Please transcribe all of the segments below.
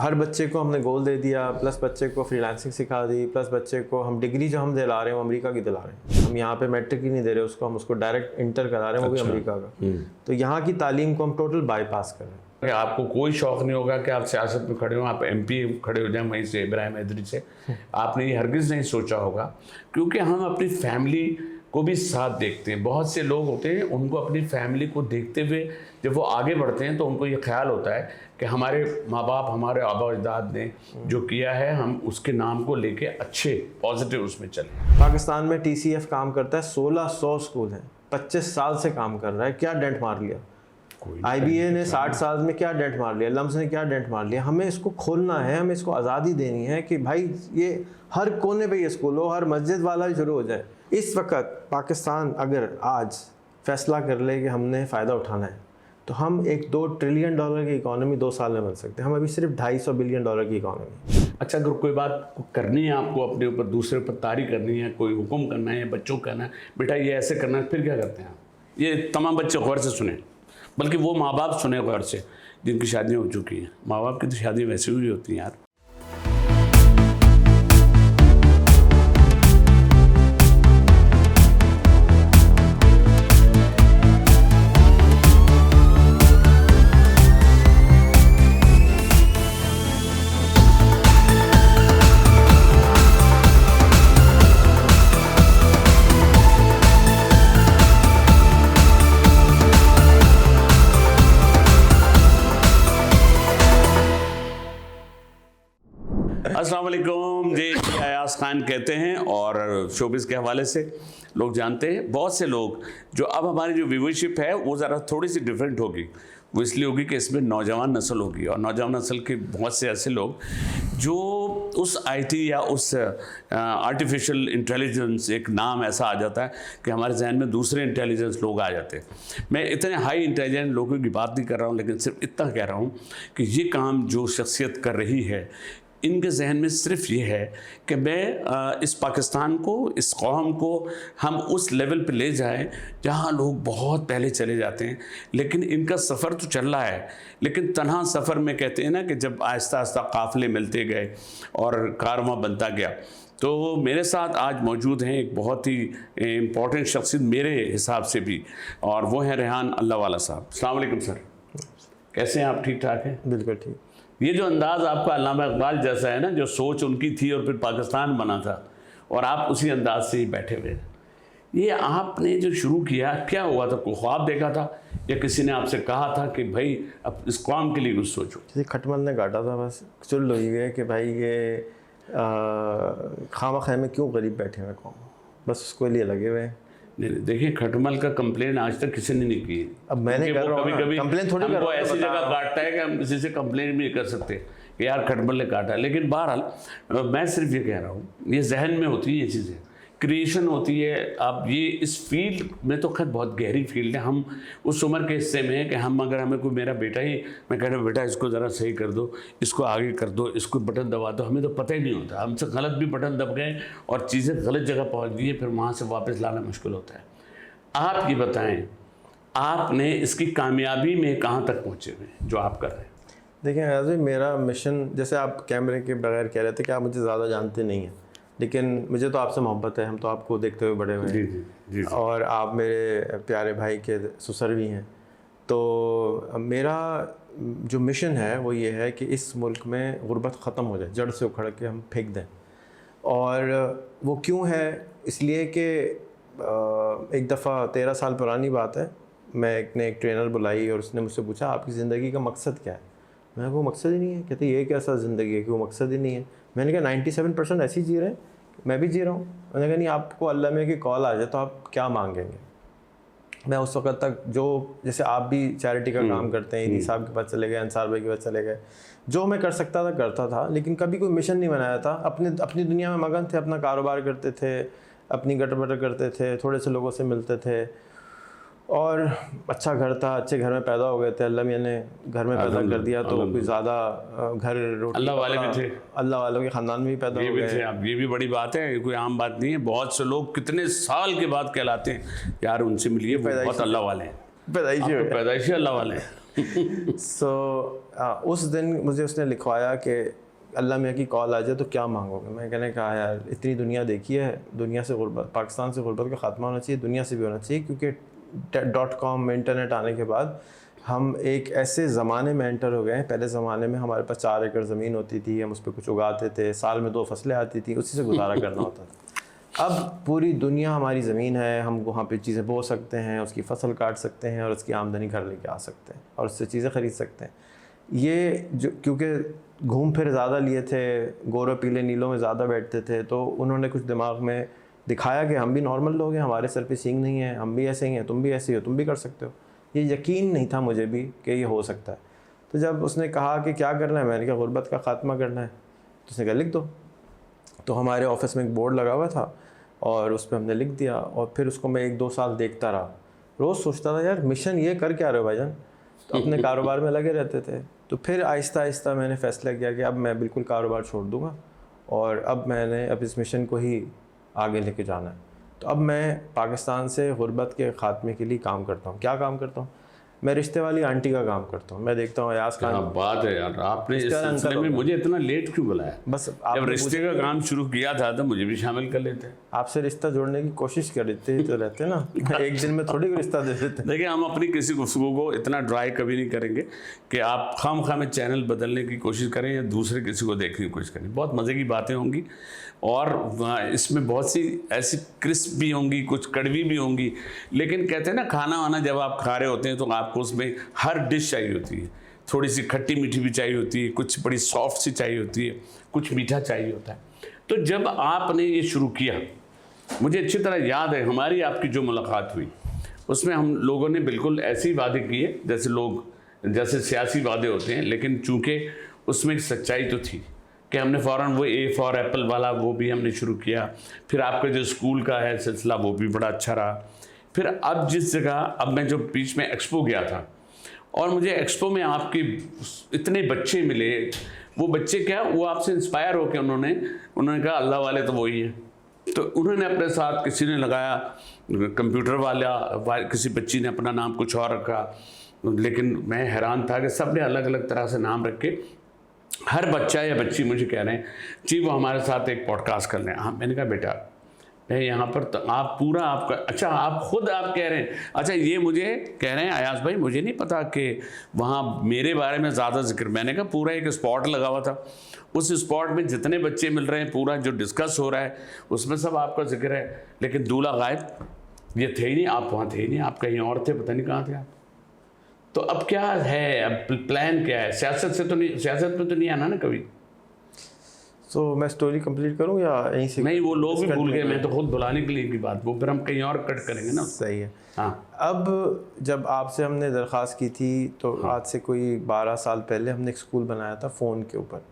हर बच्चे को हमने गोल दे दिया, प्लस बच्चे को फ्रीलांसिंग सिखा दी, प्लस बच्चे को हम डिग्री जो हम दिला रहे हैं वो अमेरिका की दिला रहे हैं। हम यहाँ पे मैट्रिक ही नहीं दे रहे उसको, हम उसको डायरेक्ट इंटर करा रहे हैं, वो भी अमेरिका का। तो यहाँ की तालीम को हम टोटल बाईपास कर रहे हैं। आपको कोई शौक नहीं होगा कि आप सियासत में खड़े हो, आप MP खड़े हो जाएं वहीं से इब्राहिम हैदरी से, आपने ये हरगिज़ नहीं सोचा होगा। क्योंकि हम अपनी फैमिली को भी साथ देखते हैं। बहुत से लोग होते हैं उनको अपनी फैमिली को देखते हुए जब वो आगे बढ़ते हैं तो उनको ये ख्याल होता है कि हमारे माँ बाप, हमारे आबा अजदाद ने जो किया है हम उसके नाम को लेके अच्छे पॉजिटिव उसमें चलें। पाकिस्तान में TCF काम करता है, 1600 स्कूल हैं, 25 साल से काम कर रहा है, क्या डेंट मार लिया? IBA ने 60 साल में क्या डेंट मार लिया? लम्स ने क्या डेंट मार लिया? हमें इसको खोलना है, हमें इसको आज़ादी देनी है कि भाई ये हर कोने पे ये स्कूल हो, हर मस्जिद वाला शुरू हो जाए। इस वक्त पाकिस्तान अगर आज फैसला कर ले कि हमने फ़ायदा उठाना है तो हम एक $2 ट्रिलियन की इकॉनमी 2 साल में बन सकते हैं। हम अभी सिर्फ $250 बिलियन की इकॉनमी। अच्छा, अगर कोई बात करनी है आपको, अपने ऊपर दूसरे ऊपर तारी करनी है, कोई हुक्म करना है, बच्चों को कहना है बेटा ये ऐसे करना है, फिर क्या करते हैं? ये तमाम बच्चे गौर से सुने, बल्कि वो माँ बाप सुने गौर से जिनकी शादियाँ हो चुकी हैं। माँ बाप की तो शादी वैसी हुई होती हैं यार। अस्सलाम वालेकुम जी, अयाज खान कहते हैं और शोबिज़ के हवाले से लोग जानते हैं। बहुत से लोग जो अब हमारी जो व्यूअरशिप है वो ज़रा थोड़ी सी डिफरेंट होगी। वो इसलिए होगी कि इसमें नौजवान नस्ल होगी और नौजवान नस्ल के बहुत से ऐसे लोग जो उस IT या उस आर्टिफिशियल इंटेलिजेंस, एक नाम ऐसा आ जाता है कि हमारे जहन में दूसरे इंटेलिजेंस लोग आ जाते हैं। मैं इतने हाई इंटेलिजेंट लोगों की बात नहीं कर रहा हूँ, लेकिन सिर्फ इतना कह रहा हूँ कि ये काम जो शख्सियत कर रही है इनके जहन में सिर्फ ये है कि मैं इस पाकिस्तान को, इस कौम को हम उस लेवल पे ले जाएं जहाँ लोग बहुत पहले चले जाते हैं। लेकिन इनका सफ़र तो चल रहा है, लेकिन तन्हा सफ़र में कहते हैं ना कि जब आहिस्ता आहिस्ता काफ़िले मिलते गए और कारवां बनता गया। तो मेरे साथ आज मौजूद हैं एक बहुत ही इम्पोर्टेंट शख्सियत मेरे हिसाब से भी, और वो हैं रेहान अल्लाहवाला साहब। अस्सलाम वालेकुम सर, कैसे हैं आप? ठीक ठाक हैं? बिल्कुल ठीक। ये जो अंदाज़ आपका अल्लामा इकबाल जैसा है ना, जो सोच उनकी थी और फिर पाकिस्तान बना था और आप उसी अंदाज से ही बैठे हुए, ये आपने जो शुरू किया, क्या हुआ था? कोई ख्वाब देखा था या किसी ने आपसे कहा था कि भाई अब इस कौम के लिए कुछ सोचो? जैसे खटमल ने काटा था, बस चुल हुई है कि भाई ये खामा में क्यों गरीब बैठे हुए कौम, बस उसको लिए लगे हुए हैं। नहीं, देखिए खटमल का कंप्लेन आज तक किसी ने नहीं की। अब मैंने कर रहा हूं, कभी कंप्लेन थोड़ी कर रहा हूं, ऐसी जगह काटता है कि हम किसी से कंप्लेन भी नहीं कर सकते कि यार खटमल ने काटा। लेकिन बहरहाल मैं सिर्फ ये कह रहा हूँ, ये जहन में होती है, ये चीज़ें क्रिएशन होती है। अब ये इस फील्ड में तो खैर बहुत गहरी फील्ड है। हम उस उम्र के हिस्से में कि हम अगर हमें कोई मेरा बेटा ही, मैं कह रहा हूँ बेटा इसको ज़रा सही कर दो, इसको आगे कर दो, इसको बटन दबा दो, हमें तो पता ही नहीं होता। हमसे गलत भी बटन दब गए और चीज़ें गलत जगह पहुँच गई, फिर वहाँ से वापस लाना मुश्किल होता है। आप ये बताएं, आपने इसकी कामयाबी में कहाँ तक पहुँचे हुए जो आप कर रहे हैं? देखिए अयाज, मेरा मिशन, जैसे आप कैमरे के बगैर कह रहे थे कि आप मुझे ज़्यादा जानते नहीं हैं, लेकिन मुझे तो आपसे मोहब्बत है। हम तो आपको देखते हुए बड़े हुए हैं। जी जी जी। और आप मेरे प्यारे भाई के ससुर भी हैं। तो मेरा जो मिशन है वो ये है कि इस मुल्क में गुर्बत ख़त्म हो जाए, जड़ से उखड़ के हम फेंक दें। और वो क्यों है? इसलिए कि एक दफ़ा 13 साल पुरानी बात है, मैं एक ट्रेनर बुलाई और उसने मुझसे पूछा आपकी ज़िंदगी का मकसद क्या है? मैंने कहा वो मकसद ही नहीं है। कहते ये कैसा ज़िंदगी है कि वो मकसद ही नहीं है? मैंने कहा 97% ऐसे ही जी रहे हैं, मैं भी जी रहा हूँ। मैंने कहा नहीं, आपको अल्लाह में की कॉल आ जाए तो आप क्या मांगेंगे? मैं उस वक्त तक जो, जैसे आप भी चैरिटी का काम करते हैं, ईदी साहब के पास चले गए, अंसार भाई के पास चले गए, जो मैं कर सकता था करता था, लेकिन कभी कोई मिशन नहीं बनाया था। अपनी दुनिया में मगन थे, अपना कारोबार करते थे, अपनी गटर बटर करते थे, थोड़े से लोगों से मिलते थे और अच्छा घर था, अच्छे घर में पैदा हो गए थे। अल्लाह ने घर में पैदा कर दिया तो कोई ज़्यादा घर रोटी, अल्लाह वाले भी थे, अल्लाह वालों के ख़ानदान में भी पैदा हो गए। अब ये भी बड़ी बात है, कोई आम बात नहीं है। बहुत से लोग कितने साल के बाद कहलाते हैं यार उनसे मिलिए, बहुत अल्लाह वाले हैं, पैदाइशी पैदाइशी अल्लाह वाले हैं। उस दिन मुझे उसने लिखवाया कि अल्लाह मियाँ की कॉल आ जाए तो क्या मांगोगे। मैं कहने कहा यार इतनी दुनिया देखी है, दुनिया से गुर्बत, पाकिस्तान से गुर्बत का ख़ात्मा होना चाहिए, दुनिया से भी होना चाहिए, क्योंकि .com इंटरनेट आने के बाद हम एक ऐसे ज़माने में एंटर हो गए हैं। पहले ज़माने में हमारे पास 4 एकड़ ज़मीन होती थी, हम उस पर कुछ उगाते थे, साल में 2 फसलें आती थी, उसी से गुजारा करना होता था। अब पूरी दुनिया हमारी ज़मीन है, हम वहाँ पे चीज़ें बो सकते हैं, उसकी फसल काट सकते हैं और उसकी आमदनी घर लेके आ सकते हैं और उससे चीज़ें ख़रीद सकते हैं। ये जो क्योंकि घूम फिर ज़्यादा लिए थे, गोरे पीले नीलों में ज़्यादा बैठते थे, तो उन्होंने कुछ दिमाग में दिखाया कि हम भी नॉर्मल लोग हैं, हमारे सर पे सींग नहीं है, हम भी ऐसे ही हैं, तुम भी ऐसे ही हो, तुम भी कर सकते हो। ये यकीन नहीं था मुझे भी कि ये हो सकता है। तो जब उसने कहा कि क्या करना है, मैंने कहा गुर्बत का ख़ात्मा करना है। तो उसने कहा लिख दो। तो हमारे ऑफिस में एक बोर्ड लगा हुआ था और उस पर हमने लिख दिया और फिर उसको मैं 1-2 साल देखता रहा। रोज़ सोचता था यार मिशन ये कर क्या रहे हो भाईजान। तो अपने कारोबार में लगे रहते थे। तो फिर आहिस्ता आहिस्ता मैंने फ़ैसला किया कि अब मैं बिल्कुल कारोबार छोड़ दूँगा और अब इस मिशन को ही आगे लेके जाना है। तो अब मैं पाकिस्तान से गुर्बत के ख़ात्मे के लिए काम करता हूँ। क्या काम करता हूँ? मैं रिश्ते वाली आंटी का काम करता हूँ। मैं देखता हूँ अयाज खान। क्या बात है यार, आपने इस सिलसिले में मुझे इतना लेट क्यों बुलाया? बस जब रिश्ते का काम शुरू किया था तो मुझे भी शामिल कर लेते। आपसे रिश्ता जोड़ने की कोशिश कर देते तो रहते ना। एक दिन में थोड़ी रिश्ता दे देते। देखिए, हम अपनी किसी गुफ्तगू को इतना ड्राई कभी नहीं करेंगे कि आप खामखा में चैनल बदलने की कोशिश करें या दूसरे किसी को देखने की कोशिश करें। बहुत मज़े की बातें होंगी और इसमें बहुत सी ऐसी क्रिस्प भी होंगी, कुछ कड़वी भी होंगी। लेकिन कहते हैं ना, खाना वाना जब आप खा रहे होते हैं तो आपको उसमें हर डिश चाहिए होती है। थोड़ी सी खट्टी मीठी भी चाहिए होती है, कुछ बड़ी सॉफ्ट सी चाहिए होती है, कुछ मीठा चाहिए होता है। तो जब आपने ये शुरू किया, मुझे अच्छी तरह याद है हमारी आपकी जो मुलाकात हुई, उसमें हम लोगों ने बिल्कुल ऐसे ही वादे किए जैसे सियासी वादे होते हैं, लेकिन चूँकि उसमें एक सच्चाई तो थी कि हमने फ़ौरन वो ए फॉर एप्पल वाला वो भी हमने शुरू किया। फिर आपका जो स्कूल का है सिलसिला वो भी बड़ा अच्छा रहा। फिर अब जिस जगह, अब मैं जो बीच में एक्सपो गया था और मुझे एक्सपो में आपके इतने बच्चे मिले। वो बच्चे क्या, वो आपसे इंस्पायर होकर उन्होंने कहा अल्लाह वाले तो वही हैं। तो उन्होंने अपने साथ, किसी ने लगाया कंप्यूटर वाला, किसी बच्ची ने अपना नाम कुछ और रखा। लेकिन मैं हैरान था कि सब ने अलग अलग तरह से नाम रख के, हर बच्चा या बच्ची मुझे कह रहे हैं जी वो हमारे साथ एक पॉडकास्ट कर लें। हाँ, मैंने कहा बेटा मैं यहाँ पर तो आप पूरा आपका, अच्छा आप खुद आप कह रहे हैं, अच्छा ये मुझे कह रहे हैं अयाज भाई मुझे नहीं पता कि वहाँ मेरे बारे में ज़्यादा जिक्र। मैंने कहा पूरा एक स्पॉट लगा हुआ था, उस स्पॉट में जितने बच्चे मिल रहे हैं, पूरा जो डिस्कस हो रहा है उसमें सब आपका जिक्र है। लेकिन दूल्हा गायब, ये थे ही नहीं, आप वहाँ थे ही नहीं, आप कहीं और थे, पता नहीं कहाँ थे आप। तो अब क्या है, अब प्लान क्या है? सियासत में तो नहीं आना ना कभी। तो मैं स्टोरी कंप्लीट करूं या यहीं से? नहीं, वो लोग भी भूल गए, मैं तो खुद बुलाने के लिए की बात, वो फिर हम कहीं और कट करेंगे ना। सही है। हाँ, अब जब आपसे हमने दरख्वास्त की थी तो हाँ। आज से कोई 12 साल पहले हमने एक स्कूल बनाया था फ़ोन के ऊपर,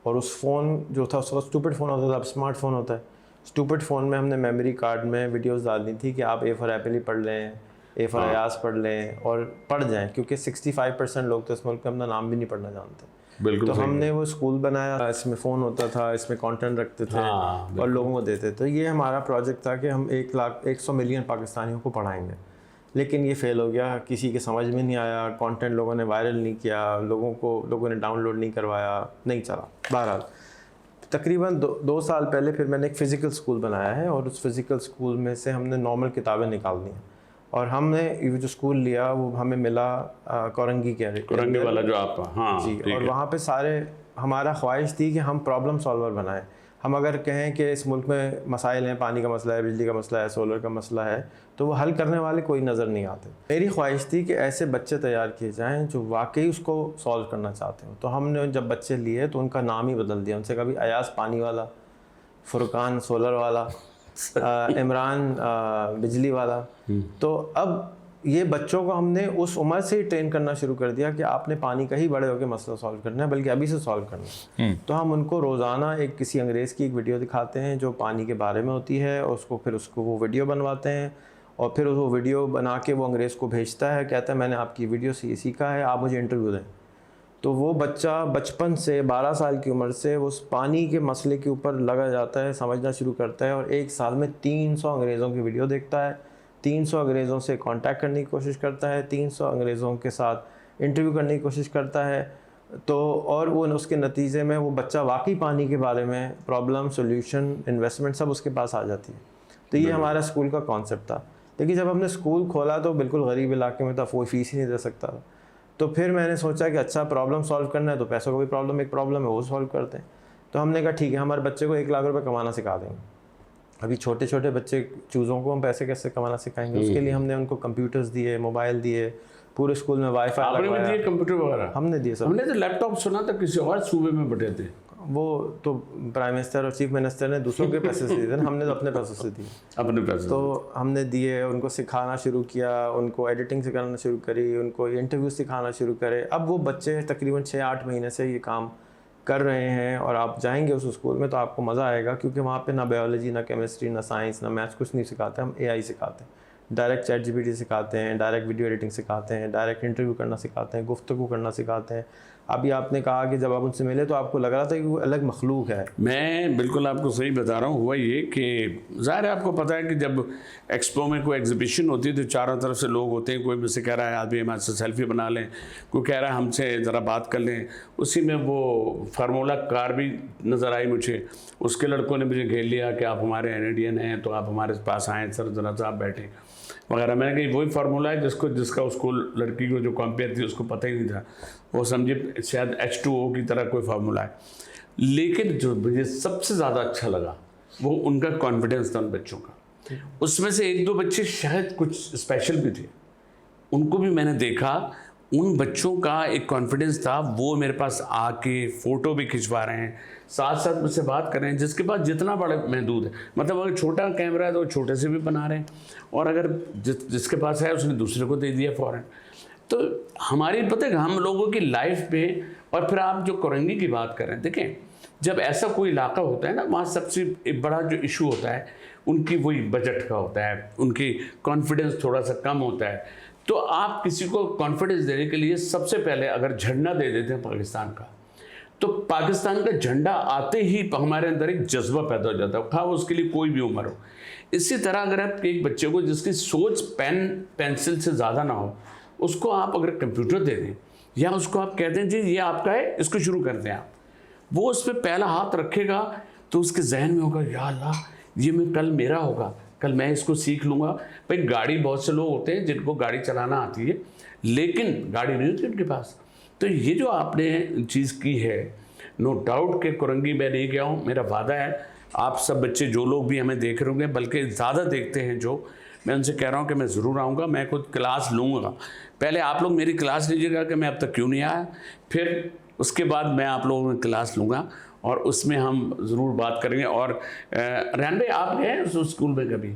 और उस फ़ोन जो था उसका स्टूपिड फ़ोन होता था, अब स्मार्टफोन होता है। स्टूपिड फ़ोन में हमने मेमोरी कार्ड में वीडियोज़ डालनी थी कि आप ए फॉर एप्पल ही पढ़ लें, ए फॉर अयाज पढ़ लें और पढ़ जाएँ, क्योंकि 65% लोग तो इस मुल्क में अपना नाम भी नहीं पढ़ना जानते। बिल्कुल। तो हमने वो स्कूल बनाया, इसमें फ़ोन होता था, इसमें कंटेंट रखते थे और लोगों को देते। तो ये हमारा प्रोजेक्ट था कि हम 100 मिलियन पाकिस्तानियों को पढ़ाएंगे। लेकिन ये फ़ेल हो गया, किसी के समझ में नहीं आया, कंटेंट लोगों ने वायरल नहीं किया, लोगों ने डाउनलोड नहीं करवाया, नहीं चला। बहरहाल तकरीबन 2 साल पहले फिर मैंने एक फ़िज़िकल स्कूल बनाया है और उस फ़िज़िकल स्कूल में से हमने नॉर्मल किताबें निकाल दी हैं और हमने ये जो स्कूल लिया वो हमें मिला कोरंगी वाला जो आपका। हाँ जी। और वहाँ पे सारे हमारा ख्वाहिश थी कि हम प्रॉब्लम सॉल्वर बनाएं। हम अगर कहें कि इस मुल्क में मसाइल हैं, पानी का मसला है, बिजली का मसला है, सोलर का मसला है, तो वो हल करने वाले कोई नज़र नहीं आते। मेरी ख्वाहिश थी कि ऐसे बच्चे तैयार किए जाएं जो वाकई उसको सॉल्व करना चाहते हो। तो हमने जब बच्चे लिए तो उनका नाम ही बदल दिया। उनसे कभी अयाज पानी वाला, फुरकान सोलर वाला, इमरान बिजली वाला। तो अब ये बच्चों को हमने उस उम्र से ही ट्रेन करना शुरू कर दिया कि आपने पानी का ही बड़े होकर मसला सॉल्व करना है, बल्कि अभी से सॉल्व करना है। तो हम उनको रोज़ाना किसी अंग्रेज़ की एक वीडियो दिखाते हैं जो पानी के बारे में होती है, और उसको वो वीडियो बनवाते हैं और फिर वो वीडियो बना के वो अंग्रेज़ को भेजता है, कहता है मैंने आपकी वीडियो से ये सीखा है, आप मुझे इंटरव्यू दें। तो वो बच्चा बचपन से 12 साल की उम्र से उस पानी के मसले के ऊपर लगा जाता है, समझना शुरू करता है और 1 साल में 300 अंग्रेज़ों की वीडियो देखता है, 300 अंग्रेज़ों से कांटेक्ट करने की कोशिश करता है, 300 अंग्रेज़ों के साथ इंटरव्यू करने की कोशिश करता है, तो और वो उसके नतीजे में वो बच्चा वाकई पानी के बारे में प्रॉब्लम, सॉल्यूशन, इन्वेस्टमेंट सब उसके पास आ जाती है। तो ये हमारा स्कूल का कॉन्सेप्ट था। लेकिन जब हमने स्कूल खोला तो बिल्कुल गरीब इलाके में था, कोई फ़ीस ही नहीं दे सकता था। तो फिर मैंने सोचा कि अच्छा, प्रॉब्लम सॉल्व करना है तो पैसों का भी प्रॉब्लम, एक प्रॉब्लम है वो सॉल्व करते हैं। तो हमने कहा ठीक है, हमारे बच्चे को 1 लाख रुपए कमाना सिखा देंगे। अभी छोटे छोटे बच्चे चूज़ों को हम पैसे कैसे कमाना सिखाएंगे, उसके लिए हमने उनको कंप्यूटर्स दिए, मोबाइल दिए, पूरे स्कूल में वाईफाई आपने भी लगवाया। दिए कंप्यूटर वगैरह? हमने दिए सब। हमने तो लैपटॉप सुना था किसी और सूबे में बटे थे। वो तो प्राइम मिनिस्टर और चीफ मिनिस्टर ने दूसरों के पैसे से दिए थे, हमने तो अपने पैसों से दिए। अपने पैसे? तो हमने दिए, उनको सिखाना शुरू किया, उनको एडिटिंग सिखाना शुरू करी, उनको इंटरव्यू सिखाना शुरू करे। अब वो बच्चे तकरीबन 6-8 महीने से ये काम कर रहे हैं, और आप जाएंगे उस स्कूल में तो आपको मज़ा आएगा, क्योंकि वहाँ पे ना बायोलॉजी, ना केमिस्ट्री, ना साइंस, ना मैथ्स कुछ नहीं सिखाते। हम AI सिखाते हैं, डायरेक्ट ChatGPT सिखाते हैं, डायरेक्ट वीडियो एडिटिंग सिखाते हैं, डायरेक्ट इंटरव्यू करना सिखाते हैं, गुफ्तगू करना सिखाते हैं। अभी आपने कहा कि जब आप उनसे मिले तो आपको लग रहा था कि वो अलग मखलूक है। मैं बिल्कुल आपको सही बता रहा हूँ। हुआ ये कि ज़ाहिर है आपको पता है कि जब एक्सपो में कोई एग्जीबिशन होती है तो चारों तरफ से लोग होते हैं। कोई मुझसे कह रहा है आदमी हमारे से सेल्फी बना लें, कोई कह रहा है हमसे ज़रा बात कर लें। उसी में वो फार्मूला कार भी नज़र आई मुझे, उसके लड़कों ने मुझे घेर लिया कि आप हमारे NIDN हैं तो आप हमारे पास आएँ सर, ज़रा सा आप बैठें वगैरह। मैंने कहा वही फार्मूला है जिसका उसको लड़की को जो कंपेयर थी उसको पता ही नहीं था, वो समझे शायद H2O की तरह कोई फार्मूला है। लेकिन जो मुझे सबसे ज़्यादा अच्छा लगा वो उनका कॉन्फिडेंस था उन बच्चों का। उसमें से 1-2 बच्चे शायद कुछ स्पेशल भी थे, उनको भी मैंने देखा। उन बच्चों का एक कॉन्फिडेंस था, वो मेरे पास आके फ़ोटो भी खिंचवा रहे हैं, साथ साथ मुझसे बात कर रहे हैं। जिसके पास जितना बड़ा महदूद है, मतलब अगर छोटा कैमरा है तो छोटे से भी बना रहे हैं, और अगर जिसके पास है उसने दूसरे को दे दिया फ़ौरन। तो हमारी पता है हम लोगों की लाइफ में, और फिर आप जो कोरंगी की बात कर रहे हैं, देखें जब ऐसा कोई इलाका होता है ना, वहाँ सबसे एक बड़ा जो इशू होता है उनकी वही बजट का होता है, उनकी कॉन्फिडेंस थोड़ा सा कम होता है। तो आप किसी को कॉन्फिडेंस देने के लिए सबसे पहले अगर झंडा दे देते हैं पाकिस्तान का, तो पाकिस्तान का झंडा आते ही हमारे अंदर एक जज्बा पैदा हो जाता है, खा उसके लिए कोई भी उम्र हो। इसी तरह अगर आप एक बच्चे को जिसकी सोच पेन पेंसिल से ज़्यादा ना हो, उसको आप अगर कंप्यूटर दे दें या उसको आप कहते हैं जी ये आपका है, इसको शुरू करते हैं आप, वो उस पर पहला हाथ रखेगा तो उसके जहन में होगा या अल्लाह ये मैं कल मेरा होगा, कल मैं इसको सीख लूँगा। भाई गाड़ी, बहुत से लोग होते हैं जिनको गाड़ी चलाना आती है लेकिन गाड़ी नहीं होती उनके पास। तो ये जो आपने चीज़ की है, नो डाउट के कोरंगी मैं नहीं गया हूँ, मेरा वादा है आप सब बच्चे जो लोग भी हमें देख रहे होंगे, बल्कि ज़्यादा देखते हैं जो, मैं उनसे कह रहा हूँ कि मैं ज़रूर आऊँगा, मैं खुद क्लास लूँगा। पहले आप लोग मेरी क्लास लीजिएगा कि मैं अब तक क्यों नहीं आया, फिर उसके बाद मैं आप लोगों में क्लास लूँगा और उसमें हम ज़रूर बात करेंगे। और रेहान भाई आप गए उस स्कूल में कभी?